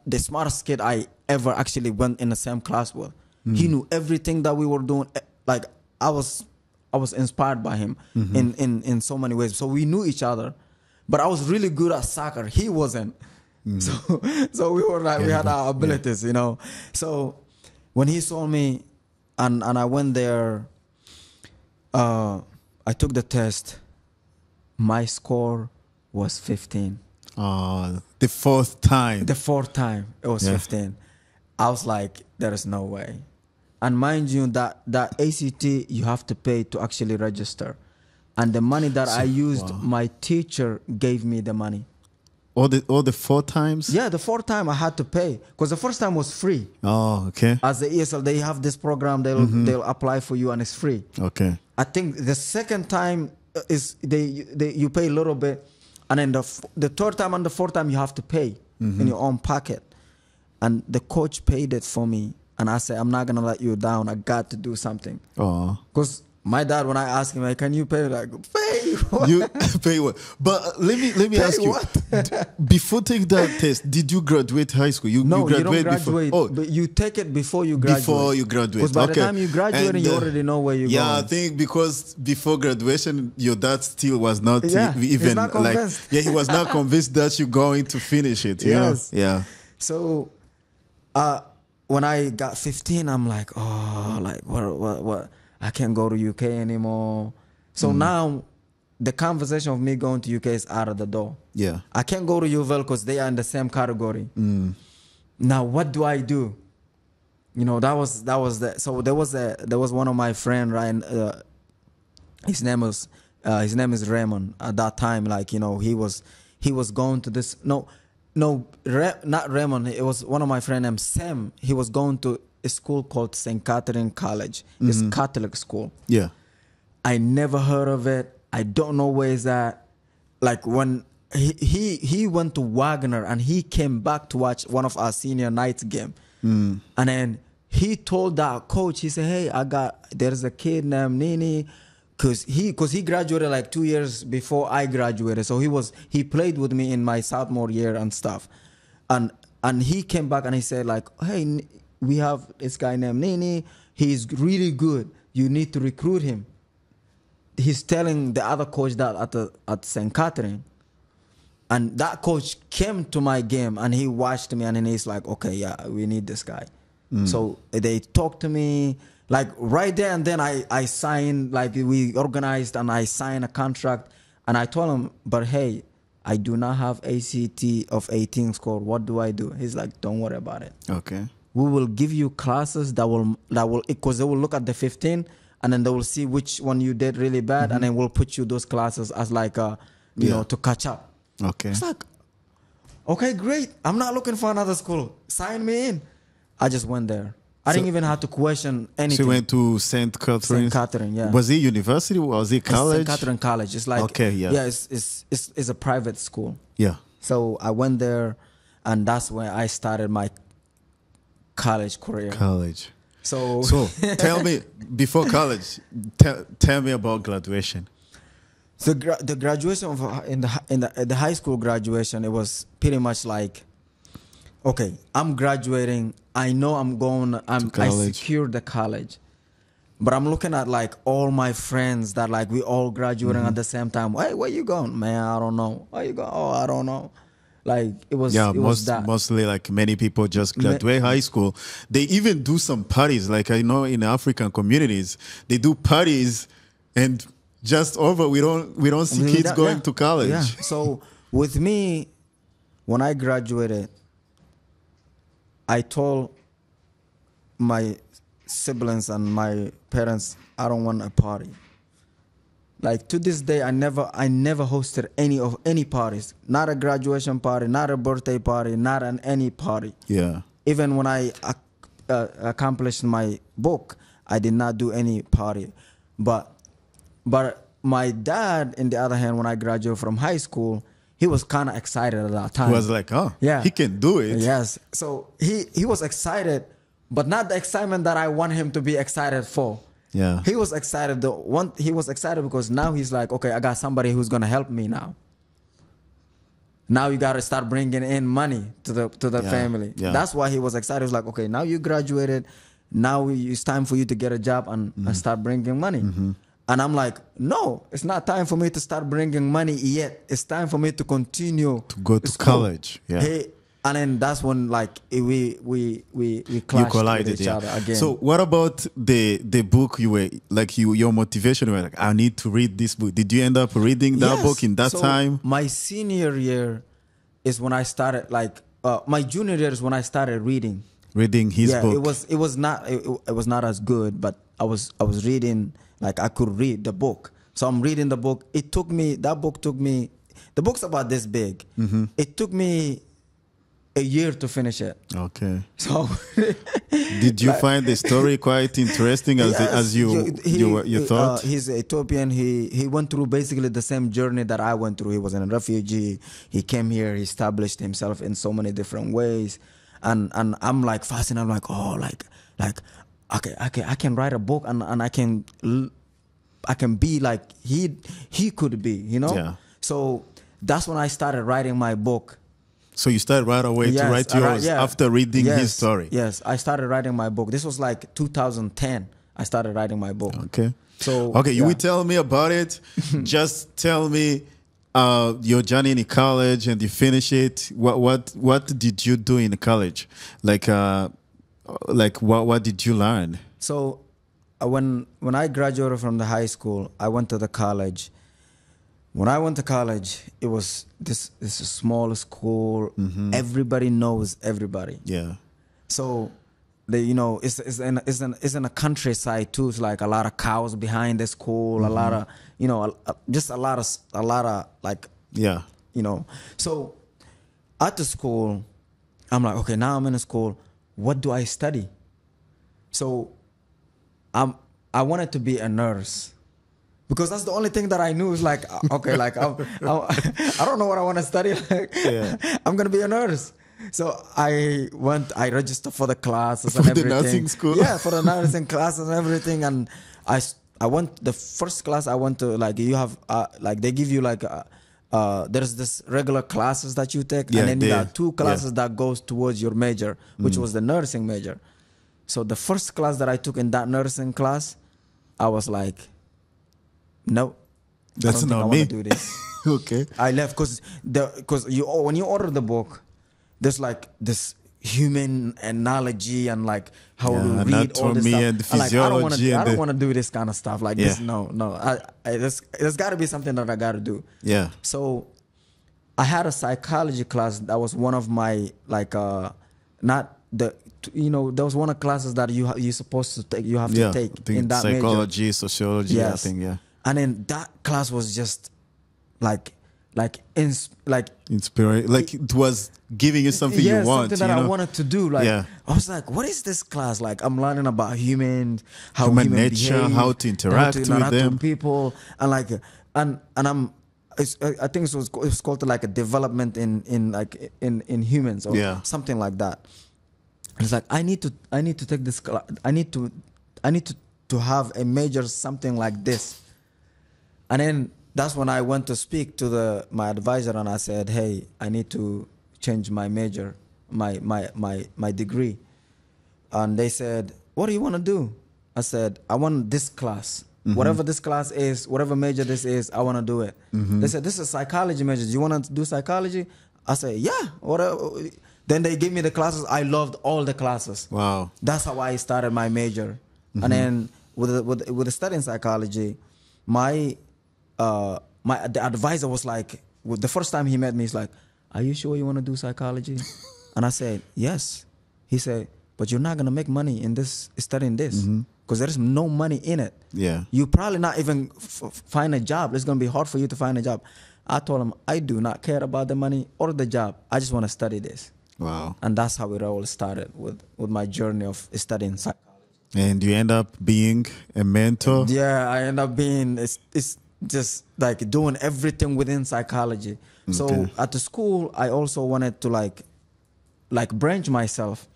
the smartest kid I ever actually went in the same class with. He knew everything that we were doing. Like I was inspired by him in so many ways. So we knew each other. But I was really good at soccer. He wasn't. So we were like, we had our abilities, you know. So when he saw me, and I went there, I took the test. My score was 15. The fourth time. The fourth time, it was 15. I was like, there is no way. And mind you, that ACT, you have to pay to actually register. And the money that I used, my teacher gave me the money. All the 4 times? Yeah, the 4th time I had to pay. Because the first time was free. Oh, okay. As the ESL, they have this program, they'll apply for you and it's free. Okay. I think the second time is you pay a little bit. And then the 3rd time and the 4th time you have to pay in your own pocket. And the coach paid it for me. And I said, I'm not going to let you down. I got to do something. Oh. Because My dad, when I asked him, like, can you pay? Like, pay what? You pay what? But let me ask you. Before taking that test, did you graduate high school? No, you don't graduate graduate. Before? Oh, but you take it before you graduate. Before you graduate. Because by okay. the time you graduate, and, you already know where you're going. Yeah, I think because before graduation, your dad still was not even he's not convinced. like. Yeah, he was not convinced that you're going to finish it. Yes. Yeah. So, when I got 15, I'm like, oh, like what? I can't go to UK anymore. So now, the conversation of me going to UK is out of the door. Yeah. I can't go to UVL because they are in the same category. Now, what do I do? You know, that was the. So there was one of my friend, Ryan. His name is Raymond. At that time, like, you know, he was going to this. Not Raymond. It was one of my friend named Sam. He was going to a school called St. Catherine College. It's Catholic school. Yeah. I never heard of it. I don't know where it's at. Like when he went to Wagner and he came back to watch one of our senior night game. And then he told that coach, he said, hey, there's a kid named Nini. Cause he graduated like 2 years before I graduated. So he played with me in my sophomore year and stuff. And he came back and he said like, hey, we have this guy named Nini. He's really good. You need to recruit him. He's telling the other coach that at St. Catherine. And that coach came to my game and he watched me and then he's like, okay, yeah, we need this guy. So they talked to me. Like right there and then I signed, like we organized and I signed a contract. And I told him, but hey, I do not have ACT of 18 score. What do I do? He's like, don't worry about it. Okay. We will give you classes that will, because they will look at the 15 and then they will see which one you did really bad. And then we'll put you those classes as like, you know, to catch up. Okay. It's like, okay, great. I'm not looking for another school. Sign me in. I just went there. I didn't even have to question anything. So you went to St. Catherine? St. Catherine, yeah. Was it university or was it college? St. Catherine College. It's like, okay, yeah. Yeah, it's a private school. Yeah. So I went there and that's when I started my college career. College. So tell me, before college, tell me about graduation. So the graduation in the high school graduation, it was pretty much like, okay, I'm graduating. I know I secured the college, but I'm looking at like all my friends that like we all graduating at the same time. Hey, where you going, man? I don't know. Where you going? Oh, I don't know. Like it was. Yeah, mostly like many people just graduate high school. They even do some parties. Like I know in African communities, they do parties and just over. We don't see kids going to college. Yeah. So with me, when I graduated, I told my siblings and my parents, I don't want a party. Like to this day, I never hosted any parties. Not a graduation party, not a birthday party, not any party. Yeah. Even when I accomplished my book, I did not do any party. But my dad, on the other hand, when I graduated from high school, he was kind of excited at that time. He was like, oh, yeah, he can do it. Yes. So he was excited, but not the excitement that I want him to be excited for. Yeah. He was excited. He was excited because now he's like, okay, I got somebody who's going to help me now. Now you got to start bringing in money to the family. Yeah. That's why he was excited. He was like, okay, now you graduated. Now it's time for you to get a job and start bringing money. And I'm like, no, it's not time for me to start bringing money yet. It's time for me to continue to go to college. Yeah. And then that's when like we clashed with each other again. So what about the book you were like your motivation? You were like, I need to read this book. Did you end up reading that book in that time? My senior year is when I started my junior year is when I started reading. Reading his book. It was not as good, but I was reading. Like I could read the book. So I'm reading the book. The book's about this big. It took me a year to finish it. Okay. So did you find the story quite interesting as you thought? He's Ethiopian. He went through basically the same journey that I went through. He was a refugee. He came here, he established himself in so many different ways. And I'm like fascinated. I'm like, oh, like okay, I can write a book and I can can be like he could be, you know. Yeah. So that's when I started writing my book. So you started right away to write yours after reading his story. Yes, I started writing my book. This was like 2010. I started writing my book. Okay. So okay, you will tell me about it. Just tell me your journey in college and you finish it. What did you do in college? Like what did you learn? So when I graduated from the high school, I went to the college. When I went to college, it was this is a small school. Everybody knows everybody. Yeah. So it's in a countryside too. It's like a lot of cows behind the school, a lot of just a lot of like So at the school, I'm like, okay, now I'm in a school. What do I study? So I wanted to be a nurse. Because that's the only thing that I knew is like, okay, like I don't know what I want to study. Like, I'm gonna be a nurse. So I registered for the classes and everything. For the nursing school. Yeah, for the nursing classes and everything. And I went the first class I went to, like you have like they give you like there's this regular classes that you take, and then you got 2 classes that goes towards your major, which was the nursing major. So the first class that I took in that nursing class, I was like, no, that's not me. I want to do this. Okay. I left because when you order the book, there's like this human analogy and like how to read all this stuff. And the physiology. I don't want to do this kind of stuff like this. No. There's got to be something that I got to do. Yeah. So I had a psychology class that was one of my like there was one of the classes that you're supposed to take. You have to take in that psychology, major. sociology. Yes. I think And then that class was just inspiring. Like it was giving you something you want. Something that I wanted to do. Like I was like, what is this class? Like I'm learning about humans, how human nature, behave, how to interact with them, with people, and like and I'm. I think it was called like a development in humans or something like that. It's like I need to take this class. I need to have a major something like this. And then that's when I went to speak to my advisor, and I said, hey, I need to change my major, my degree. And they said, what do you want to do? I said, I want this class. Whatever this class is, whatever major this is, I want to do it. They said, this is a psychology major. Do you want to do psychology? I said, yeah. Whatever. Then they gave me the classes. I loved all the classes. Wow. That's how I started my major. And then with the studying psychology, the advisor was like, the first time he met me, he's like, are you sure you want to do psychology? And I said, yes. He said, but you're not going to make money in this studying this because there is no money in it. Yeah. You probably not even find a job. It's going to be hard for you to find a job. I told him, I do not care about the money or the job. I just want to study this. Wow. And that's how it all started with my journey of studying psychology. And you end up being a mentor? Yeah, I end up being, it's just like doing everything within psychology. Okay. So at the school, I also wanted to like branch myself.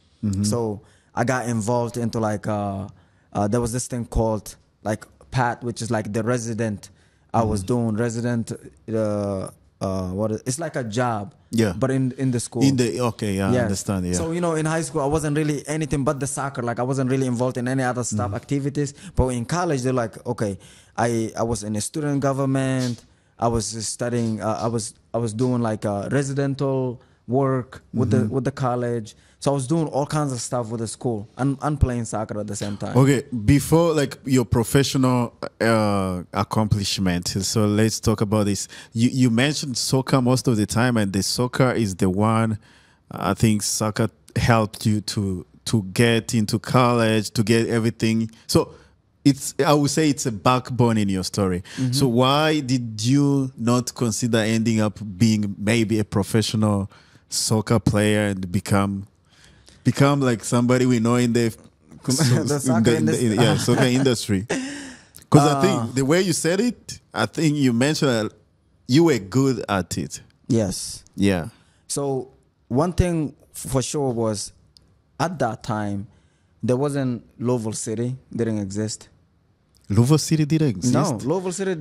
So I got involved into like, there was this thing called like PAT, which is like the resident. I was doing resident, it's like a job. Yeah. But in the school. I understand. Yeah. So, in high school, I wasn't really anything but the soccer. Like, I wasn't really involved in any other stuff, activities. But in college, they're like, okay, I was in a student government. I was studying. I was doing like residential work with the college. So I was doing all kinds of stuff with the school and playing soccer at the same time. Okay, before like your professional accomplishment, so let's talk about this. You mentioned soccer most of the time, and the soccer is the one. I think soccer helped you to get into college, to get everything. So I would say it's a backbone in your story. So why did you not consider ending up being maybe a professional soccer player and become like somebody we know in the soccer industry? Soccer industry? Because I think the way you said it, I think you mentioned that you were good at it. Yes. Yeah. So one thing for sure was at that time there wasn't Louisville City, didn't exist. Louisville City didn't exist. No, Louisville City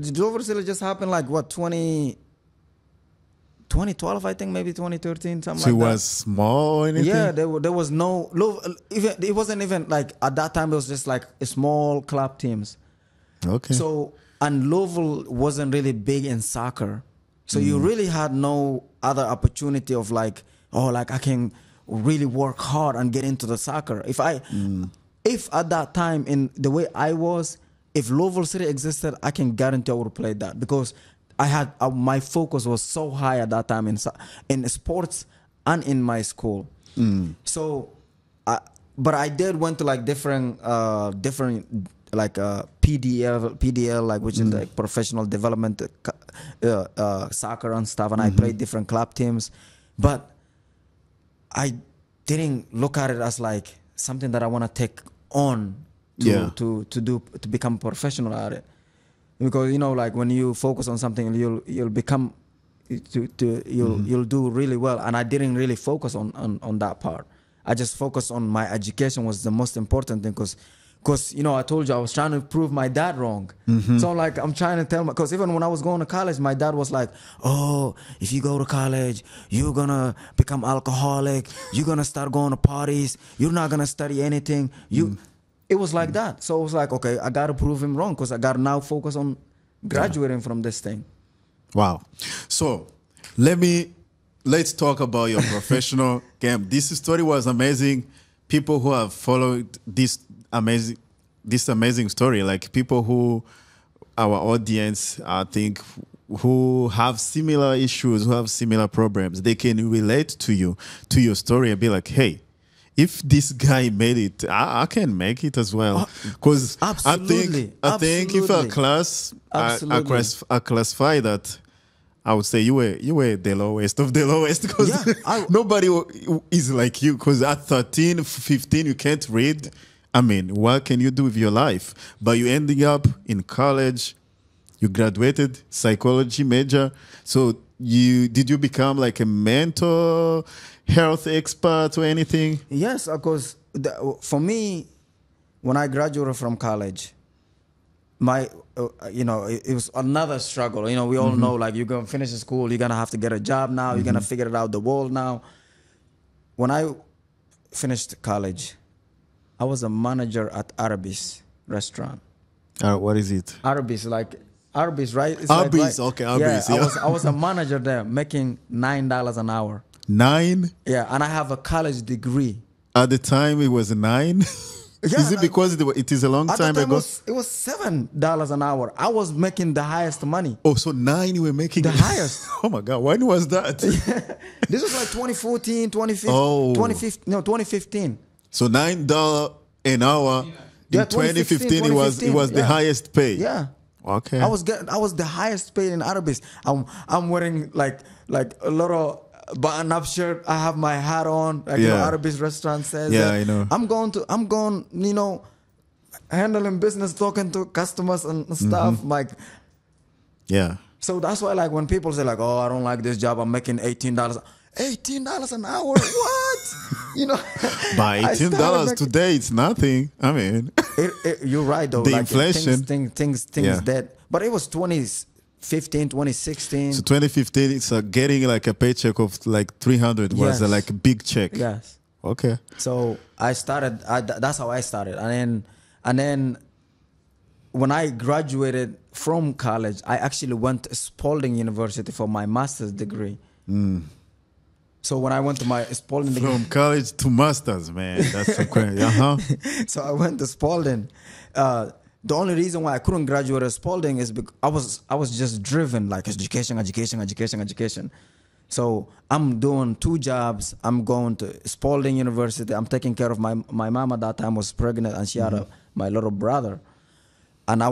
just happened like what 2012, I think, maybe 2013, something So it like that. was small or anything? Yeah, there was no even it wasn't even like at that time. It was just like small club teams. Okay. So and Louisville wasn't really big in soccer, so you really had no other opportunity of like, oh, like I can really work hard and get into the soccer. If at that time in the way I was, if Louisville City existed, I can guarantee I would play that because I had my focus was so high at that time in sports and in my school. So, but I did went to like different like PDL like which is like professional development soccer and stuff, and I played different club teams, but I didn't look at it as like something that I want to take on to become professional at it. Because like when you focus on something, you'll become you'll do really well. And I didn't really focus on that part. I just focused on my education was the most important thing because I told you I was trying to prove my dad wrong. So like I'm trying to tell because even when I was going to college, my dad was like, oh, if you go to college, you're gonna become alcoholic, you're gonna start going to parties, you're not gonna study anything. It was like that. So I was like, okay, I got to prove him wrong because I got to now focus on graduating from this thing. Wow. So let's talk about your professional game. This story was amazing. People who have followed this amazing story, like people who, our audience, I think, who have similar issues, who have similar problems, they can relate to you, to your story and be like, hey, if this guy made it, I can make it as well. Because I think if I classify that, I would say you were the lowest of the lowest because nobody is like you. Because at 13, 15, you can't read. I mean, what can you do with your life? But you ending up in college, you graduated psychology major. So did you become like a mentor, health expert or anything? Yes, because for me, when I graduated from college, it was another struggle. We all know like you're gonna finish school, you're gonna have to get a job now, you're gonna figure it out the world now. When I finished college, I was a manager at Arby's restaurant. What is it? Arby's, right? It's Arby's, okay, Arby's. Yeah, I was a manager there, making $9 an hour. 9? Yeah, and I have a college degree. At the time, it was 9. Yeah, is it because it is a long time ago? It was $7 an hour. I was making the highest money. Oh, so 9 you were making the highest. Oh my God, when was that? This was like 2014, 2015. Oh. 2015. So $9 an hour in 2015, it was the highest pay. Yeah. Okay. I was the highest paid in Arby's. I'm wearing like a little button-up shirt. I have my hat on. Like Arby's restaurant says. Yeah, I know. I'm going, handling business, talking to customers and stuff. Like, yeah. So that's why, like, when people say like, "Oh, I don't like this job. I'm making $18." $18 an hour? What? By $18 today, it's nothing. I mean, you're right though. The like inflation, things dead. But it was 2015, 2016. So 2015, it's getting like a paycheck of like 300 was like a big check. Yes. Okay. So I started. That's how I started, and then when I graduated from college, I actually went to Spalding University for my master's degree. So when I went to my Spalding degree, from college to masters, man, that's so crazy. So I went to Spalding. The only reason why I couldn't graduate at Spalding is because I was just driven like education. So I'm doing 2 jobs. I'm going to Spalding University. I'm taking care of my mom at that time was pregnant and she had my little brother, and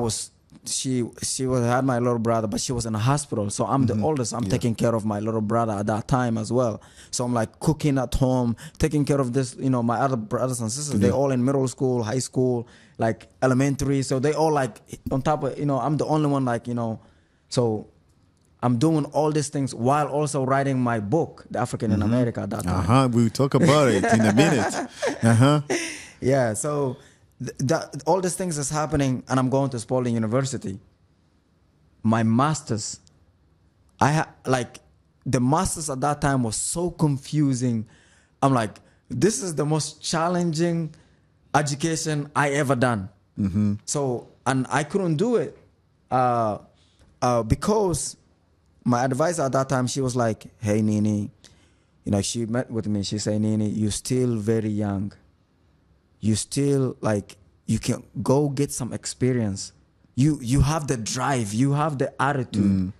she had my little brother, but she was in a hospital. So I'm the oldest. I'm taking care of my little brother at that time as well. So I'm like cooking at home, taking care of this, my other brothers and sisters. They're all in middle school, high school, like elementary. So they all like on top of, I'm the only one like, so I'm doing all these things while also writing my book, The African in America at that time. We'll talk about it in a minute. Yeah. So all these things is happening, and I'm going to Spalding University. My masters, like the masters at that time was so confusing. I'm like, this is the most challenging education I ever done. So, and I couldn't do it because my advisor at that time, she was like, hey, Nini, you know, she met with me. She said, Nini, you're still very young. You still, like, you can go get some experience. You have the drive. You have the attitude.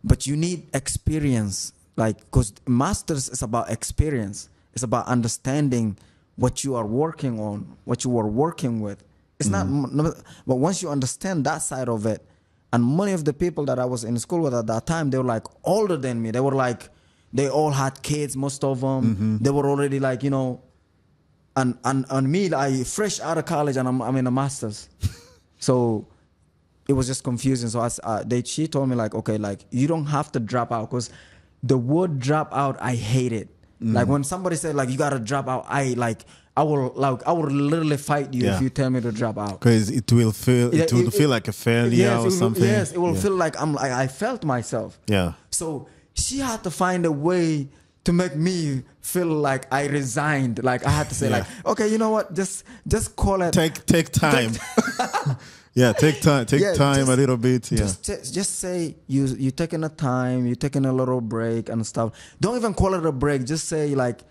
But you need experience. Like, because masters is about experience. It's about understanding what you are working on, what you are working with. It's not, but once you understand that side of it, and many of the people that I was in school with at that time, they were like older than me. They were like, they all had kids, most of them. They were already like, you know, and me, I fresh out of college and I'm in a master's. So it was just confusing. So she told me like, okay, like you don't have to drop out, because the word drop out, I hate it. Like when somebody said like you gotta drop out, I will literally fight you if you tell me to drop out. Because it will feel like a failure or something. Yes, it will feel like I felt myself. Yeah. So she had to find a way to make me feel like I resigned. Like I had to say like, okay, you know what? Just call it. Take time. Yeah, take time. Take time a little bit. Yeah. Just say you taking a time, you taking a little break and stuff. Don't even call it a break. Just say like,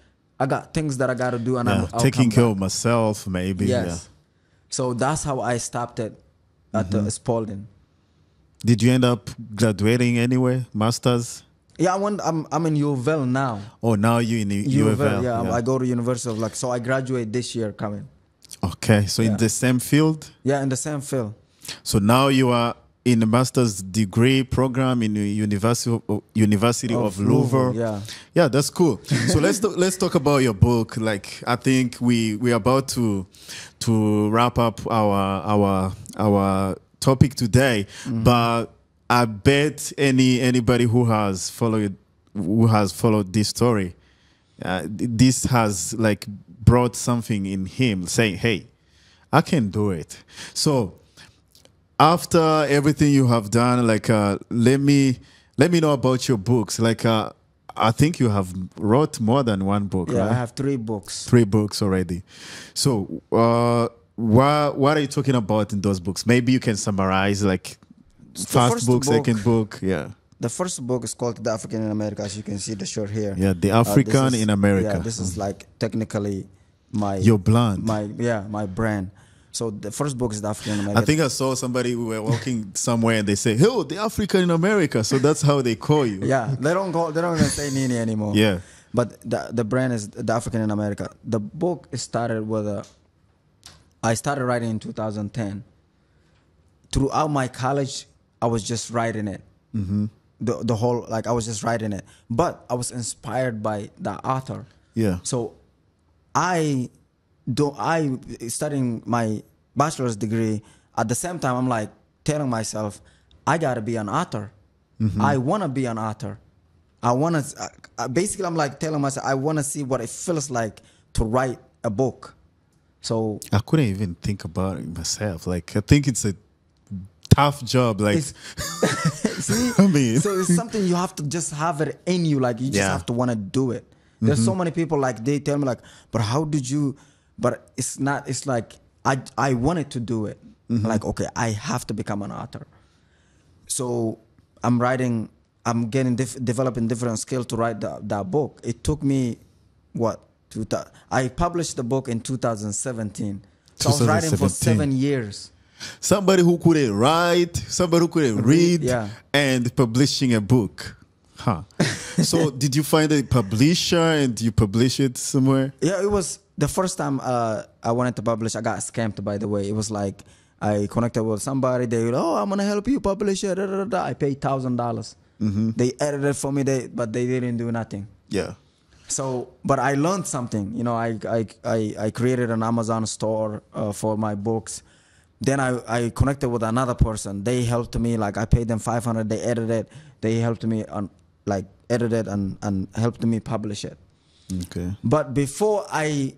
I got things that I got to do, and I'll taking care back. of myself, maybe. Yes. Yeah. So that's how I stopped it at the Spalding. Did you end up graduating anyway, masters? Yeah, I'm in UofL now. Oh, now you in UofL. Yeah, I go to University of so I graduate this year coming. Okay, so in the same field? Yeah, in the same field. So now you are in a master's degree program in the University of Louisville. Yeah, that's cool. So let's talk about your book. Like I think we're about to wrap up our topic today, but I bet anybody who has followed this story, this has like brought something in him, saying, "Hey, I can do it." So after everything you have done, like let me know about your books. Like I think you have wrote more than one book. Yeah, right? I have 3 books. 3 books already. So what are you talking about in those books? Maybe you can summarize like first book, second book. Yeah. The first book is called The African in America, as you can see the short here. Yeah, The African in America. Yeah, this is like technically your brand. My brand. So the first book is The African in America. I think I saw somebody who were walking somewhere and they say, "Oh, The African in America." So that's how they call you. Yeah, they don't even say Nini anymore. Yeah. But the brand is The African in America. The book started with I started writing in 2010. Throughout my college, I was just writing it. The whole, like I was just writing it. But I was inspired by the author. Yeah. So I studying my bachelor's degree. At the same time, I'm like telling myself, I gotta be an author. I wanna be an author. I wanna basically, I'm like telling myself, I wanna see what it feels like to write a book. So I couldn't even think about it myself. Like I think it's a tough job. Like see, I mean, so it's something you have to just have it in you. Like you just have to want to do it. There's so many people like they tell me like, but how did you? But it's not. It's like I wanted to do it. Like okay, I have to become an author. So I'm writing. I'm getting developing different skills to write that book. It took me what? I published the book in 2017. So I was writing for 7 years. Somebody who couldn't write, somebody who couldn't read, and publishing a book. Huh. So did you find a publisher and you publish it somewhere? Yeah, it was the first time I wanted to publish. I got scammed, by the way. It was like I connected with somebody. They were, oh, I'm going to help you publish it. I paid $1,000. They edited for me, but they didn't do nothing. Yeah. So, but I learned something. You know, I created an Amazon store for my books. Then I connected with another person. They helped me. Like I paid them $500. They edited. They helped me edited and helped me publish it. Okay. But before I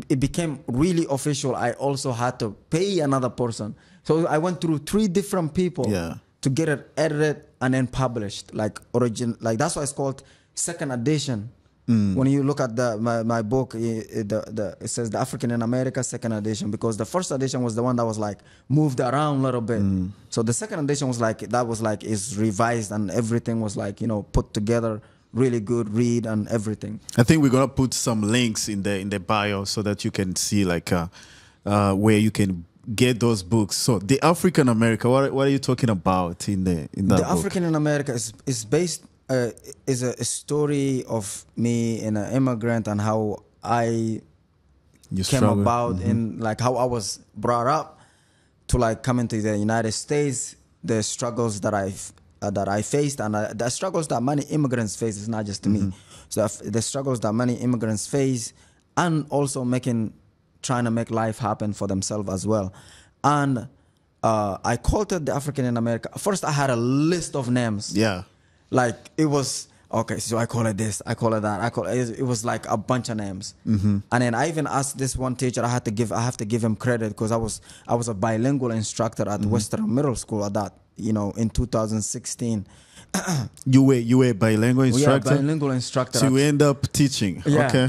it became really official, I also had to pay another person. So I went through 3 different people to get it edited and then published, like that's why it's called second edition. When you look at my book, it says the African in America second edition, because the first edition was the one that was like moved around a little bit. So the second edition was like is revised and everything was like, you know, put together, really good read and everything. I think we're gonna put some links in the bio so that you can see like where you can get those books. So the African America, what are you talking about in that the book? African in America is based is a story of me and an immigrant and how I came about in like how I was brought up to like coming to the United States, the struggles that I faced and the struggles that many immigrants face. It's not just me. So the struggles that many immigrants face, and also trying to make life happen for themselves as well. And I called it the African in America. First, I had a list of names. Yeah. Like it was, okay, so I call it this, I call it that, it was like a bunch of names. And then I even asked this one teacher, I have to give him credit, because I was a bilingual instructor at Western Middle School at that, you know, in 2016. You were a bilingual instructor? Yeah, bilingual instructor. So you end up teaching. Yeah. Okay.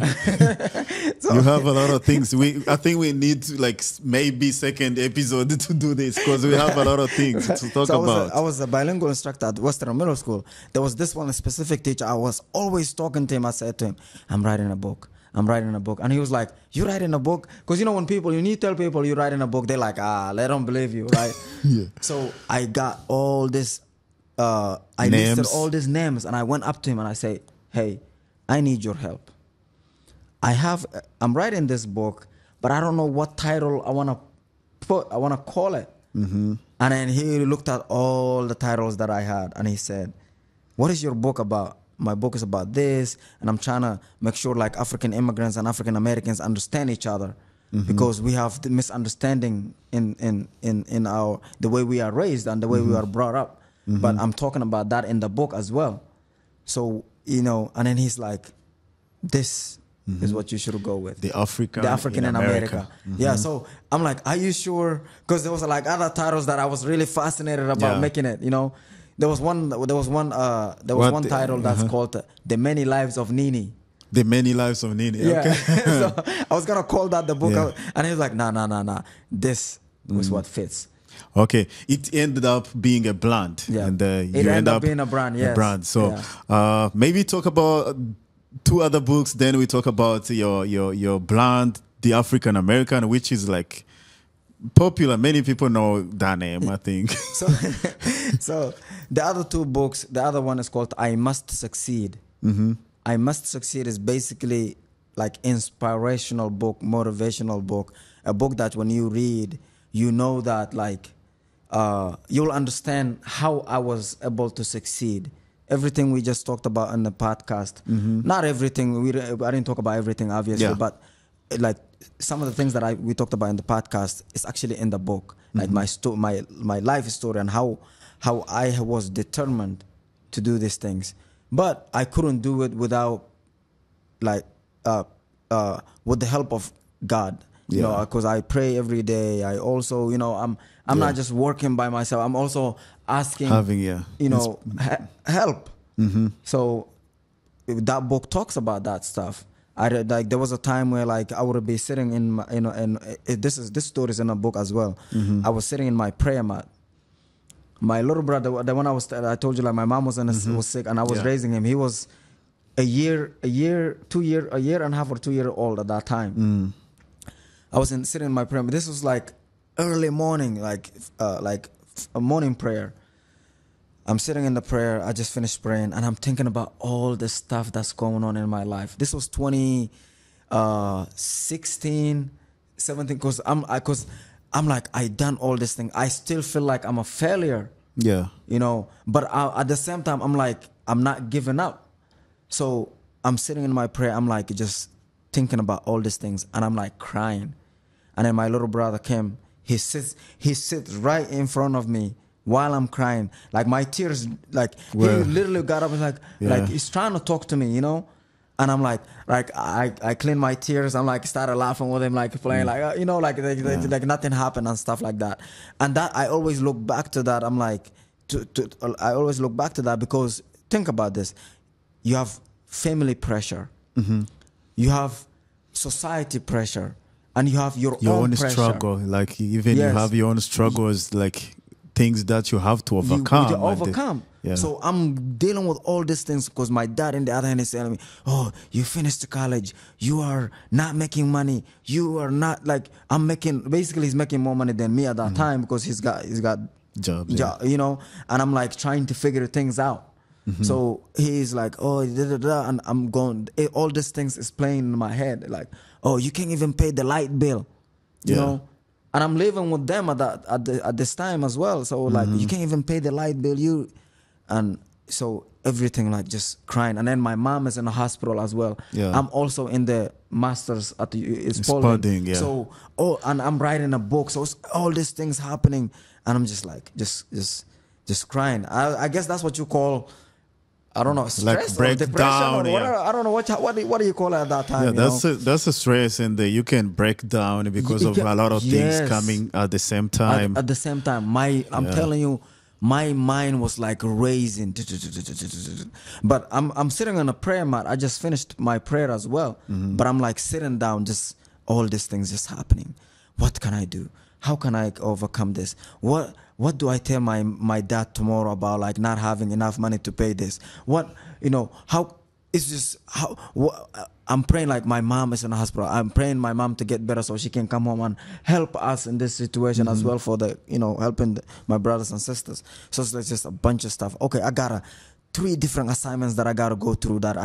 So, you have a lot of things. I think we need to like maybe second episode to do this, because we have a lot of things to talk about. I was a bilingual instructor at Western Middle School. There was this one specific teacher. I was always talking to him. I said to him, I'm writing a book. And he was like, you writing a book? Because you know when you tell people you're writing a book, they're like, they don't believe you, right? Yeah. So I got all this, I listed all these names, and I went up to him and I say, hey, I need your help. I'm writing this book, but I don't know what title I want to call it. And then he looked at all the titles that I had, and he said, what is your book about? My book is about this, and I'm trying to make sure like African immigrants and African Americans understand each other, because we have the misunderstanding in the way we are raised and the way we are brought up. But I'm talking about that in the book as well. So, you know, and then he's like, this is what you should go with. The African in America. Yeah, so I'm like, are you sure? Because there was like other titles that I was really fascinated about making it, you know. There was one title that's called The Many Lives of Nini. The Many Lives of Nini. Yeah. Okay. So I was gonna call that the book, and he was like, nah. This was what fits. Okay, it ended up being a brand. Yeah, and it ended up being a brand. Yes. A brand. So maybe talk about 2 other books. Then we talk about your brand, The African American, which is like popular. Many people know that name, I think. So the other 2 books, the other one is called I Must Succeed. I Must Succeed is basically like inspirational book, motivational book, a book that when you read, you know that like you'll understand how I was able to succeed. Everything we just talked about in the podcast, not everything. I didn't talk about everything, obviously, but like some of the things that we talked about in the podcast is actually in the book, like my life story and how I was determined to do these things, but I couldn't do it without like with the help of God. You know, because I pray every day. I also, you know, I'm not just working by myself. I'm also asking, you know, help. So that book talks about that stuff. I read, like there was a time where like I would be sitting in my, you know, and this story is in a book as well. I was sitting in my prayer mat. My little brother, the one I told you, like my mom was sick and I was raising him. He was a year and a half or 2 years old at that time. I was sitting in my prayer. This was like early morning, like a morning prayer. I'm sitting in the prayer. I just finished praying, and I'm thinking about all the stuff that's going on in my life. This was 2016, 17. Because I'm like, I done all this thing. I still feel like I'm a failure. Yeah. You know, but at the same time, I'm like, I'm not giving up. So I'm sitting in my prayer. I'm like just thinking about all these things, and I'm like crying. And then my little brother came. He sits right in front of me while I'm crying. Like my tears, like he literally got up and like he's trying to talk to me, you know. And I'm like I clean my tears. I'm like started laughing with him, like playing, like you know, like nothing happened and stuff like that. And that I always look back to that. I'm like, I always look back to that because think about this: you have family pressure, you have society pressure, and you have your own pressure. struggle. Like even you have your own struggles, like things that you have to overcome. You overcome. So I'm dealing with all these things because my dad, on the other hand, is telling me, "Oh, you finished college. You are not making money. You are not like I'm making." Basically, he's making more money than me at that time because he's got job, you know. And I'm like trying to figure things out. So he's like, "Oh, da, da, da," and I'm going. All these things is playing in my head. Like, "Oh, you can't even pay the light bill," you know. And I'm living with them at this time as well. So like, you can't even pay the light bill. And so everything like just crying. And then my mom is in the hospital as well. I'm also in the master's at the Spalding. So and I'm writing a book. So it's all these things happening, and I'm just like just crying. I guess that's what you call, I don't know, stress or depression or whatever. I don't know what do you call it at that time. That's a stress, and you can break down because of a lot of things coming at the same time. At the same time, I'm telling you, my mind was like racing. But I'm sitting on a prayer mat. I just finished my prayer as well. But I'm like sitting down, just all these things just happening. What can I do? How can I overcome this? What do I tell my dad tomorrow about like not having enough money to pay this? How it's just how I'm praying like my mom is in the hospital. I'm praying my mom to get better so she can come home and help us in this situation as well for the helping my brothers and sisters. So it's just a bunch of stuff. Okay, I got 3 different assignments that I gotta go through that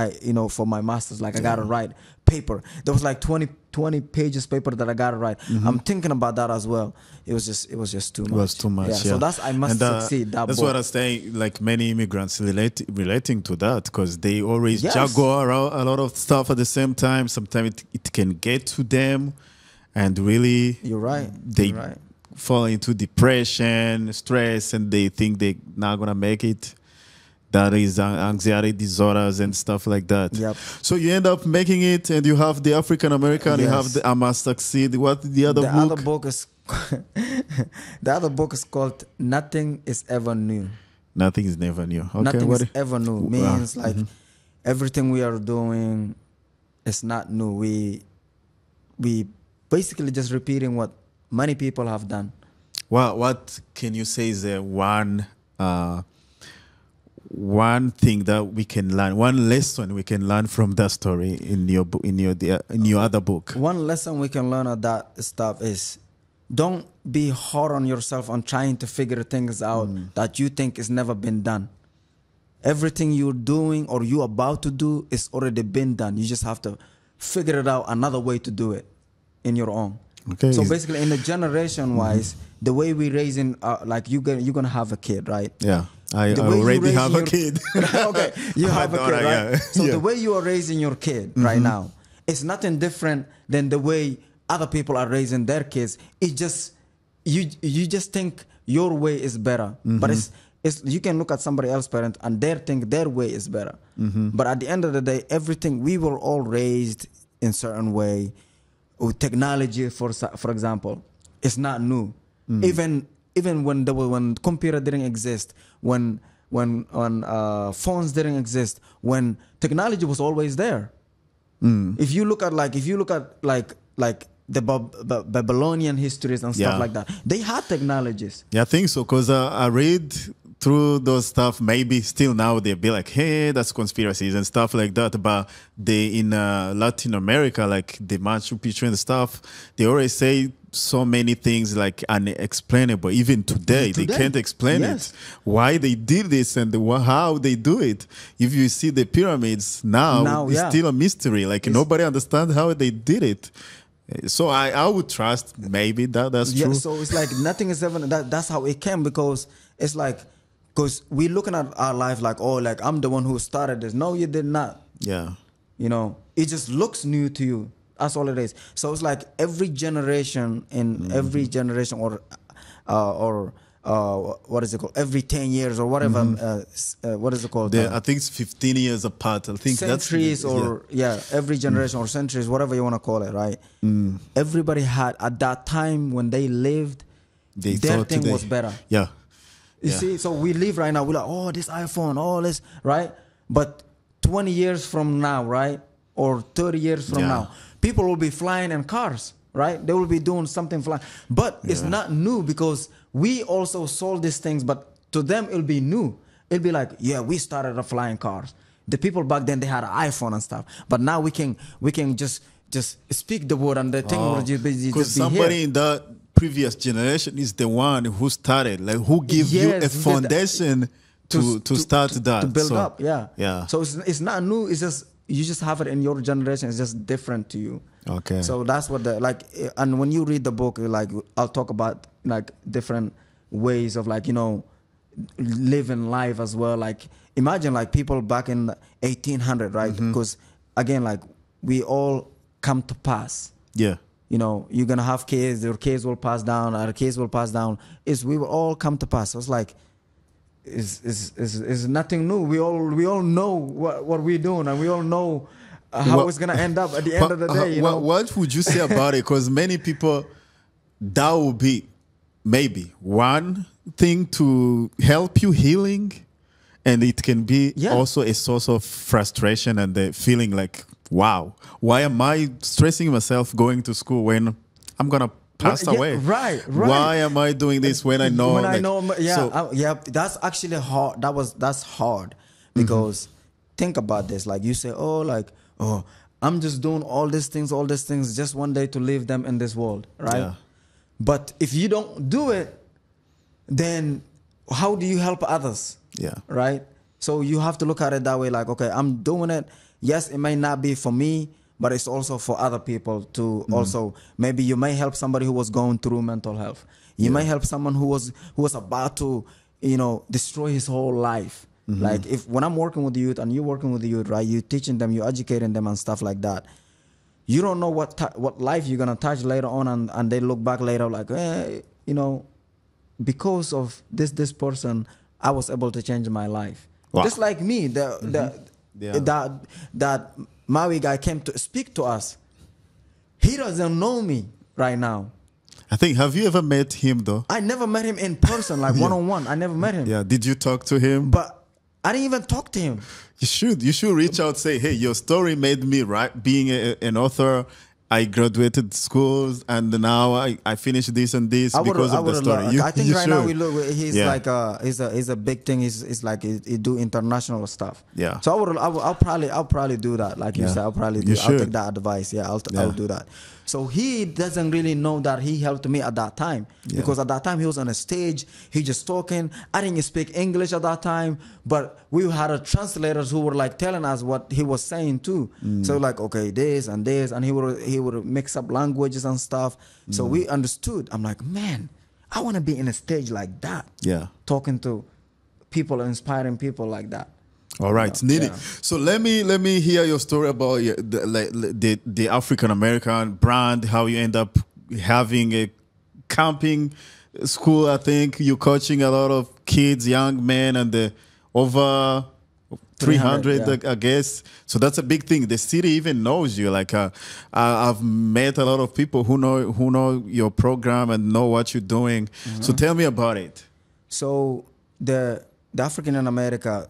for my masters. Like I gotta write paper. There was like 20 pages paper that I gotta write. I'm thinking about that as well. It was just too much. It was too much. So I must succeed. That's what I was saying. Like many immigrants relating to that because they always juggle around a lot of stuff at the same time. Sometimes it can get to them, and really, you're right. They fall into depression, stress, and they think they're not gonna make it. That is anxiety disorders and stuff like that. So you end up making it, and you have the African American. You have the I Must Succeed. What the other book? The other book is the other book is called Nothing Is Ever New. Nothing is never new. Okay, Nothing is ever new means like everything we are doing is not new. We basically just repeating what many people have done. What can you say is the one thing that we can learn, one lesson we can learn from that story in your other book? One lesson we can learn of that stuff is don't be hard on yourself on trying to figure things out that you think has never been done. Everything you're doing or you're about to do is already been done. You just have to figure it out another way to do it in your own. Okay. So basically, in the generation wise, the way we raising, like you're gonna have a kid, right? Yeah. I already have a kid. Okay, you have a kid, right? So the way you are raising your kid right now, it's nothing different than the way other people are raising their kids. It's just you just think your way is better, but it's you can look at somebody else's parent and they think their way is better. But at the end of the day, everything we were all raised in certain way. With technology, for example, it's not new. Even when computer didn't exist, when phones didn't exist, when technology was always there. If you look at the Babylonian histories and stuff like that, they had technologies. Yeah, I think so because I read through those stuff. Maybe still now they'll be like, hey, that's conspiracies and stuff like that. But in Latin America, like the Machu Picchu and stuff, they always say so many things like unexplainable. Even today, they can't explain it. Why they did this and how they do it. If you see the pyramids now it's still a mystery. Like nobody understands how they did it. So I would trust maybe that's true. So it's like nothing is ever. That's how it came because it's like. Because we're looking at our life like, oh, like I'm the one who started this. No, you did not. Yeah. It just looks new to you. That's all it is. So it's like every generation or what is it called? Every 10 years or whatever. What is it called? I think it's 15 years apart. I think centuries every generation or centuries, whatever you want to call it, right? Everybody had at that time when they lived, their thing was better. Yeah. You see, so we live right now. We're like, oh, this iPhone, all this, right? But 20 years from now, right, or 30 years from now, people will be flying in cars, right? They will be doing something flying, but it's not new because we also sold these things. But to them, it'll be new. It'll be like, yeah, we started flying cars. The people back then, they had an iPhone and stuff, but now we can just speak the word and the thing will just be because somebody in the previous generation is the one who started, like who give you a foundation to start that, to build up. Yeah. So it's not new. It's just you just have it in your generation. It's just different to you. Okay. So that's what and when you read the book, like I'll talk about like different ways of like, you know, living life as well. Like imagine like people back in 1800, right? Because again, like we all come to pass. Yeah. You know, you're gonna have kids. Your kids will pass down. Our kids will pass down. We will all come to pass. So it's like, is nothing new. We all know what we're doing, and we all know how it's gonna end up at the end of the day. You know? What would you say about it? Because many people, that would be maybe one thing to help you healing, and it can be also a source of frustration and the feeling like, wow, why am I stressing myself going to school when I'm gonna pass away? Right. Why am I doing this when I know? That's actually hard. That's hard because think about this. Like you say, I'm just doing all these things, just one day to leave them in this world, right? Yeah. But if you don't do it, then how do you help others? Yeah. Right. So you have to look at it that way. Like, okay, I'm doing it. Yes, it may not be for me, but it's also for other people to also, maybe you may help somebody who was going through mental health. You may help someone who was about to, you know, destroy his whole life. Like when I'm working with the youth and you're working with the youth, right, you're teaching them, you're educating them and stuff like that. You don't know what life you're going to touch later on, and they look back later like, you know, because of this person, I was able to change my life. Wow. Just like me, that Maui guy came to speak to us. He doesn't know me right now. I think, have you ever met him though? I never met him in person, like one-on-one. I never met him. Yeah. Did you talk to him? But I didn't even talk to him. You should reach out, say, hey, your story made me right. Being an author, I graduated schools, and now I finished this and this because of the story. I think right now he's like he's a big thing. He's like he do international stuff. Yeah. So I'll probably do that. Like you said, I'll probably do. I'll take that advice. Yeah, I'll do that. So he doesn't really know that he helped me at that time because at that time he was on a stage. He just talking. I didn't speak English at that time, but we had a translators who were like telling us what he was saying too. So like, okay, this and this, and he would mix up languages and stuff. So we understood. I'm like, man, I want to be in a stage like that. Yeah, talking to people, inspiring people like that. All right, Nini. Yeah. So let me hear your story about the African American brand. How you end up having a camping school. I think you're coaching a lot of kids, young men, and over 300, I guess. So that's a big thing. The city even knows you. Like I've met a lot of people who know your program and know what you're doing. So tell me about it. So the African in America,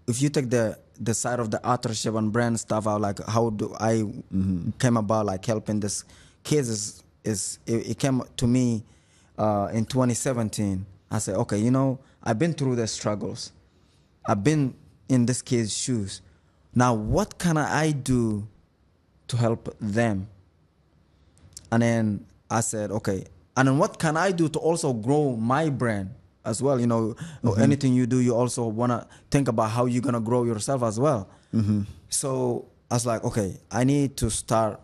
if you take the side of the authorship and brand stuff out, like how do I came about like helping this kids it came to me in 2017. I said, okay, you know, I've been through the struggles. I've been in this kid's shoes. Now, what can I do to help them? And then I said, okay, and then what can I do to also grow my brand as well? You know, anything you do, you also want to think about how you're going to grow yourself as well. So I was like, okay, I need to start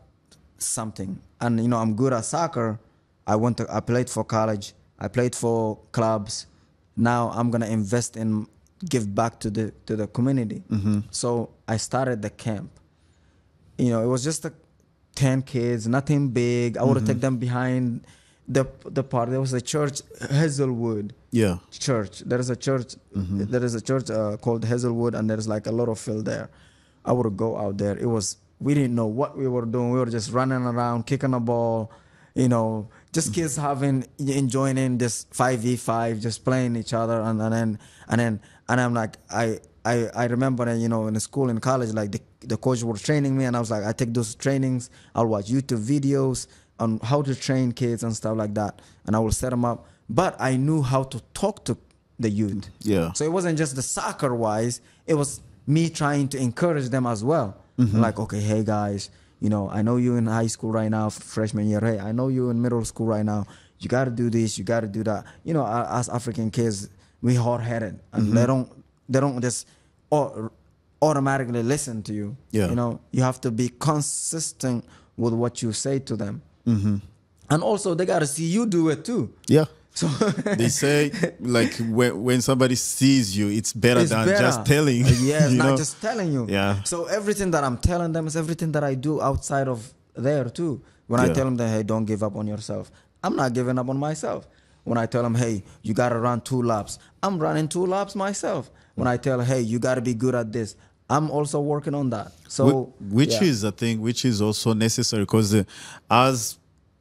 something. And, you know, I'm good at soccer. I played for college. I played for clubs. Now I'm going to invest in give back to the community. So I started the camp. You know, it was just 10 kids, nothing big. I would take them behind the part there was a church, Hazelwood Yeah. Church. There is a church. There is a church called Hazelwood, and there's like a lot of field there. I would go out there. It was, we didn't know what we were doing. We were just running around, kicking a ball, just kids enjoying in this 5v5, just playing each other, and I'm like, I remember, in the school, in college, like the coach were training me, and I was like, I take those trainings. I'll watch YouTube videos on how to train kids and stuff like that, and I will set them up. But I knew how to talk to the youth. Yeah. So it wasn't just the soccer wise; it was me trying to encourage them as well. Like, okay, hey guys, I know you in high school right now, freshman year. Hey, I know you in middle school right now. You got to do this. You got to do that. As African kids, we hard-headed, and they don't just automatically listen to you. Yeah. You have to be consistent with what you say to them. And also they got to see you do it too. Yeah. So they say, like, when somebody sees you, it's better than just telling. Yes, not just telling you. Yeah. So everything that I'm telling them is everything that I do outside of there too. When I tell them that, hey, don't give up on yourself, I'm not giving up on myself. When I tell them, hey, you got to run 2 laps, I'm running 2 laps myself. When I tell, hey, you got to be good at this, I'm also working on that. So which is a thing which is also necessary, because as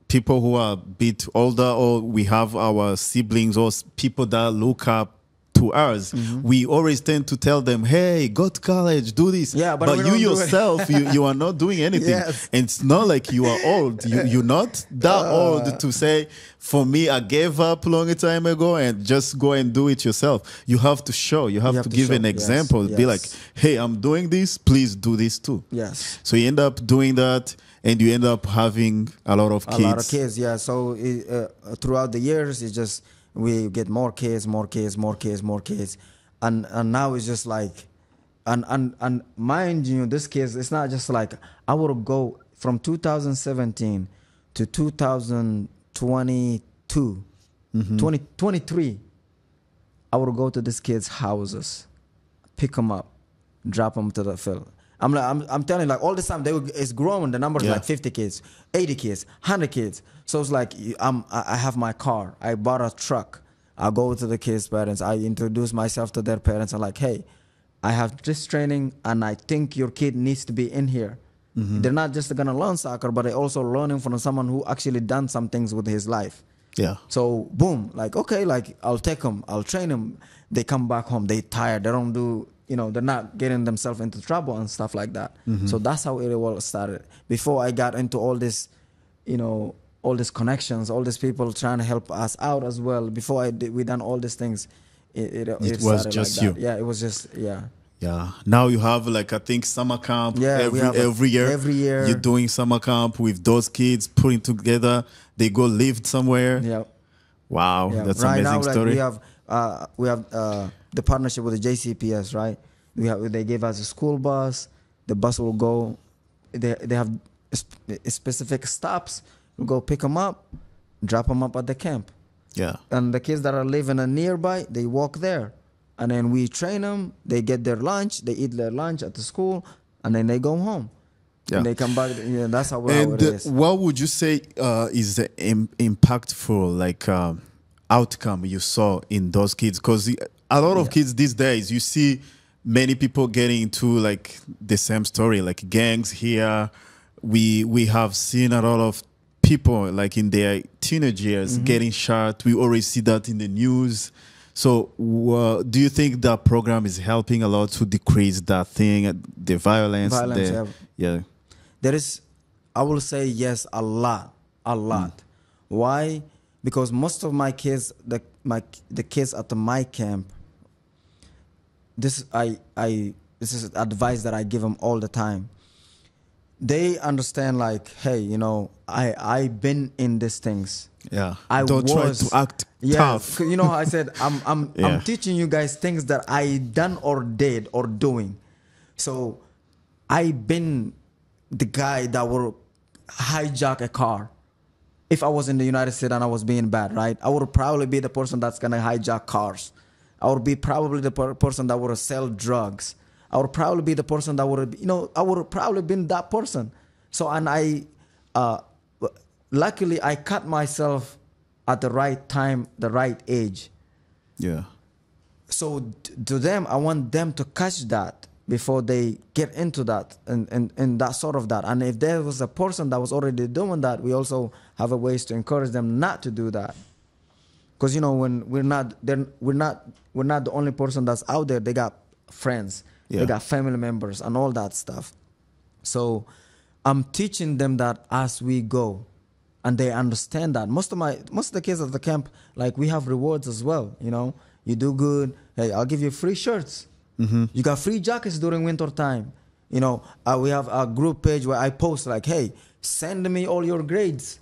people who are a bit older, or we have our siblings or people that look up to us, we always tend to tell them, hey, go to college, do this. Yeah, but you yourself, you are not doing anything. Yes. And it's not like you are old. You're not that old to say, for me, I gave up a long time ago, and just go and do it yourself. You have to show. You have to give show. an example. Yes. Be like, hey, I'm doing this. Please do this too. Yes. So you end up doing that, and you end up having a lot of kids. A lot of kids, yeah. So throughout the years, it's just we get more kids, and now it's just like, and mind you, this kids, it's not just like I would go from 2017 to 2022, 2023. I would go to these kids' houses, pick them up, drop them to the field. I'm telling you, like, all this time it's growing. The number is like 50 kids, 80 kids, 100 kids. So it's like I have my car. I bought a truck. I go to the kids' parents. I introduce myself to their parents. I'm like, hey, I have this training, and I think your kid needs to be in here. They're not just gonna learn soccer, but they're also learning from someone who actually done some things with his life. Yeah. So boom, like, okay, like, I'll take them, I'll train them. They come back home, they tired. They don't do. They're not getting themselves into trouble and stuff like that. So that's how it all started. Before I got into all this, all these connections, all these people trying to help us out as well. Before we done all these things, it was just like you. Yeah, it was just, yeah. Yeah. Now you have, like, I think summer camp. Yeah, every year. Every year. You're doing summer camp with those kids, putting together. They go live somewhere. Yeah. Wow. Yeah. That's right amazing now, story. we have the partnership with the JCPS, right? They gave us a school bus. The bus will go. They have specific stops. We'll go pick them up, drop them up at the camp. Yeah. And the kids that are living nearby, they walk there. And then we train them. They get their lunch. They eat their lunch at the school, and then they go home. Yeah. And they come back. Yeah, that's how And it is. what would you say is the impactful, like, outcome you saw in those kids? Because a lot of kids these days, you see many people getting into, like, the same story, like gangs here. We have seen a lot of people, like, in their teenage years getting shot. We always see that in the news. So do you think that program is helping a lot to decrease that thing, the violence? Yeah. There is, I will say yes, a lot. Why? Because most of my kids, the kids at my camp, this is advice that I give them all the time. They understand, like, hey, I've been in these things. Yeah. Don't try to act tough. I said I'm teaching you guys things that I done or did or doing. So I've been the guy that would hijack a car. If I was in the United States and I was being bad, right? I would probably be the person that's gonna hijack cars. I would be probably the person that would sell drugs. I would probably be the person that would, I would have probably been that person. So, and luckily I cut myself at the right time, the right age. Yeah. So to them, I want them to catch that before they get into that and that sort of that. And if there was a person that was already doing that, we also have a ways to encourage them not to do that. Because you know, when we're not the only person that's out there. They got friends, they got family members, and all that stuff. So I'm teaching them that as we go, and they understand that. Most of the kids at the camp, like, we have rewards as well. You know, you do good, hey, I'll give you free shirts. You got free jackets during winter time. You know, we have a group page where I post like, hey, send me all your grades.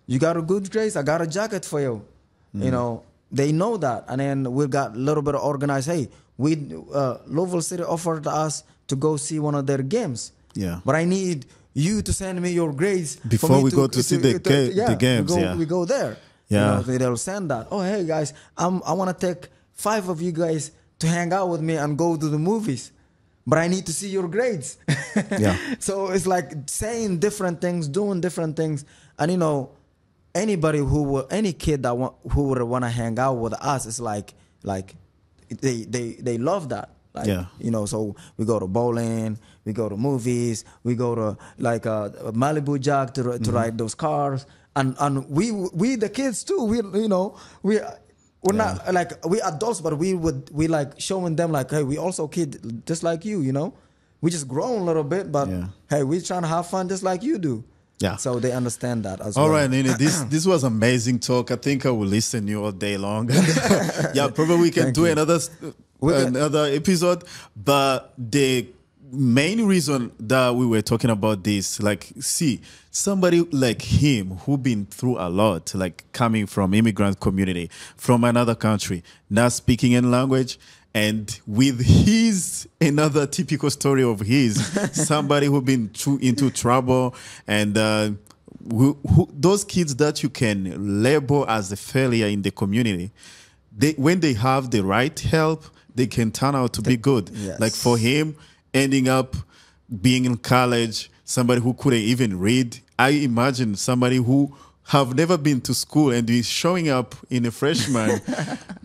You got a good grades, I got a jacket for you. You know, they know that. And then we got a little bit of organized, hey, Louisville City offered us to go see one of their games. Yeah. But I need you to send me your grades before we go to see the games. We go there. Yeah. You know, they'll send that. Oh, hey guys, I want to take 5 of you guys to hang out with me and go to the movies, but I need to see your grades. Yeah. So it's like saying different things, doing different things, and you know, any kid that who would want to hang out with us is like they love that. Like, you know, so we go to bowling, we go to movies, we go to like Malibu Jack to ride those cars, and we the kids too. We're not like, we adults, but we like showing them like, hey, we also kid just like you know. We just grown a little bit, but hey, we trying to have fun just like you do. Yeah. So they understand that as well. All right, Nini, this was amazing talk. I think I will listen to you all day long. Yeah, probably we can do another episode. But the main reason that we were talking about this, like, see, somebody like him who been through a lot, like coming from immigrant community, from another country, not speaking in language, and with his another typical story of his, somebody who been into trouble, and those kids that you can label as a failure in the community, when they have the right help, they can turn out to be good. Yes. Like for him, ending up being in college, somebody who couldn't even read. I imagine somebody who have never been to school and is showing up in a freshman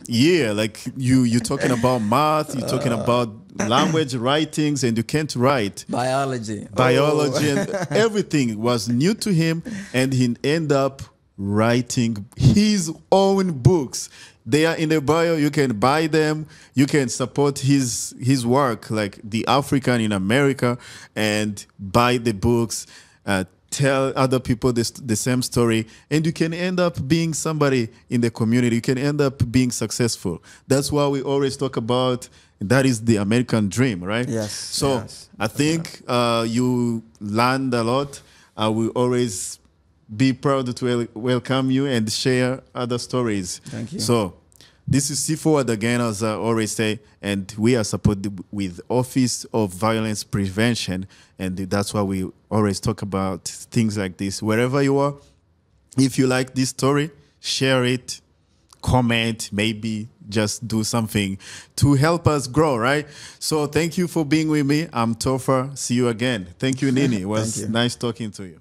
year. Like you're talking about math, you're talking about language, writings, and you can't write. Biology, and everything was new to him, and he ended up writing his own books. They are in the bio. You can buy them. You can support his work, like The African in America, and buy the books. Tell other people the same story, and you can end up being somebody in the community. You can end up being successful. That's why we always talk about. That is the American dream, right? Yes. So yes. I think you learned a lot. I will always be proud to welcome you and share other stories. Thank you. So this is C Forward again, as I always say, and we are supported with Office of Violence Prevention, and that's why we always talk about things like this. Wherever you are, if you like this story, share it, comment, maybe just do something to help us grow, right? So thank you for being with me. I'm Topher. See you again. Thank you, Nini. It was nice talking to you.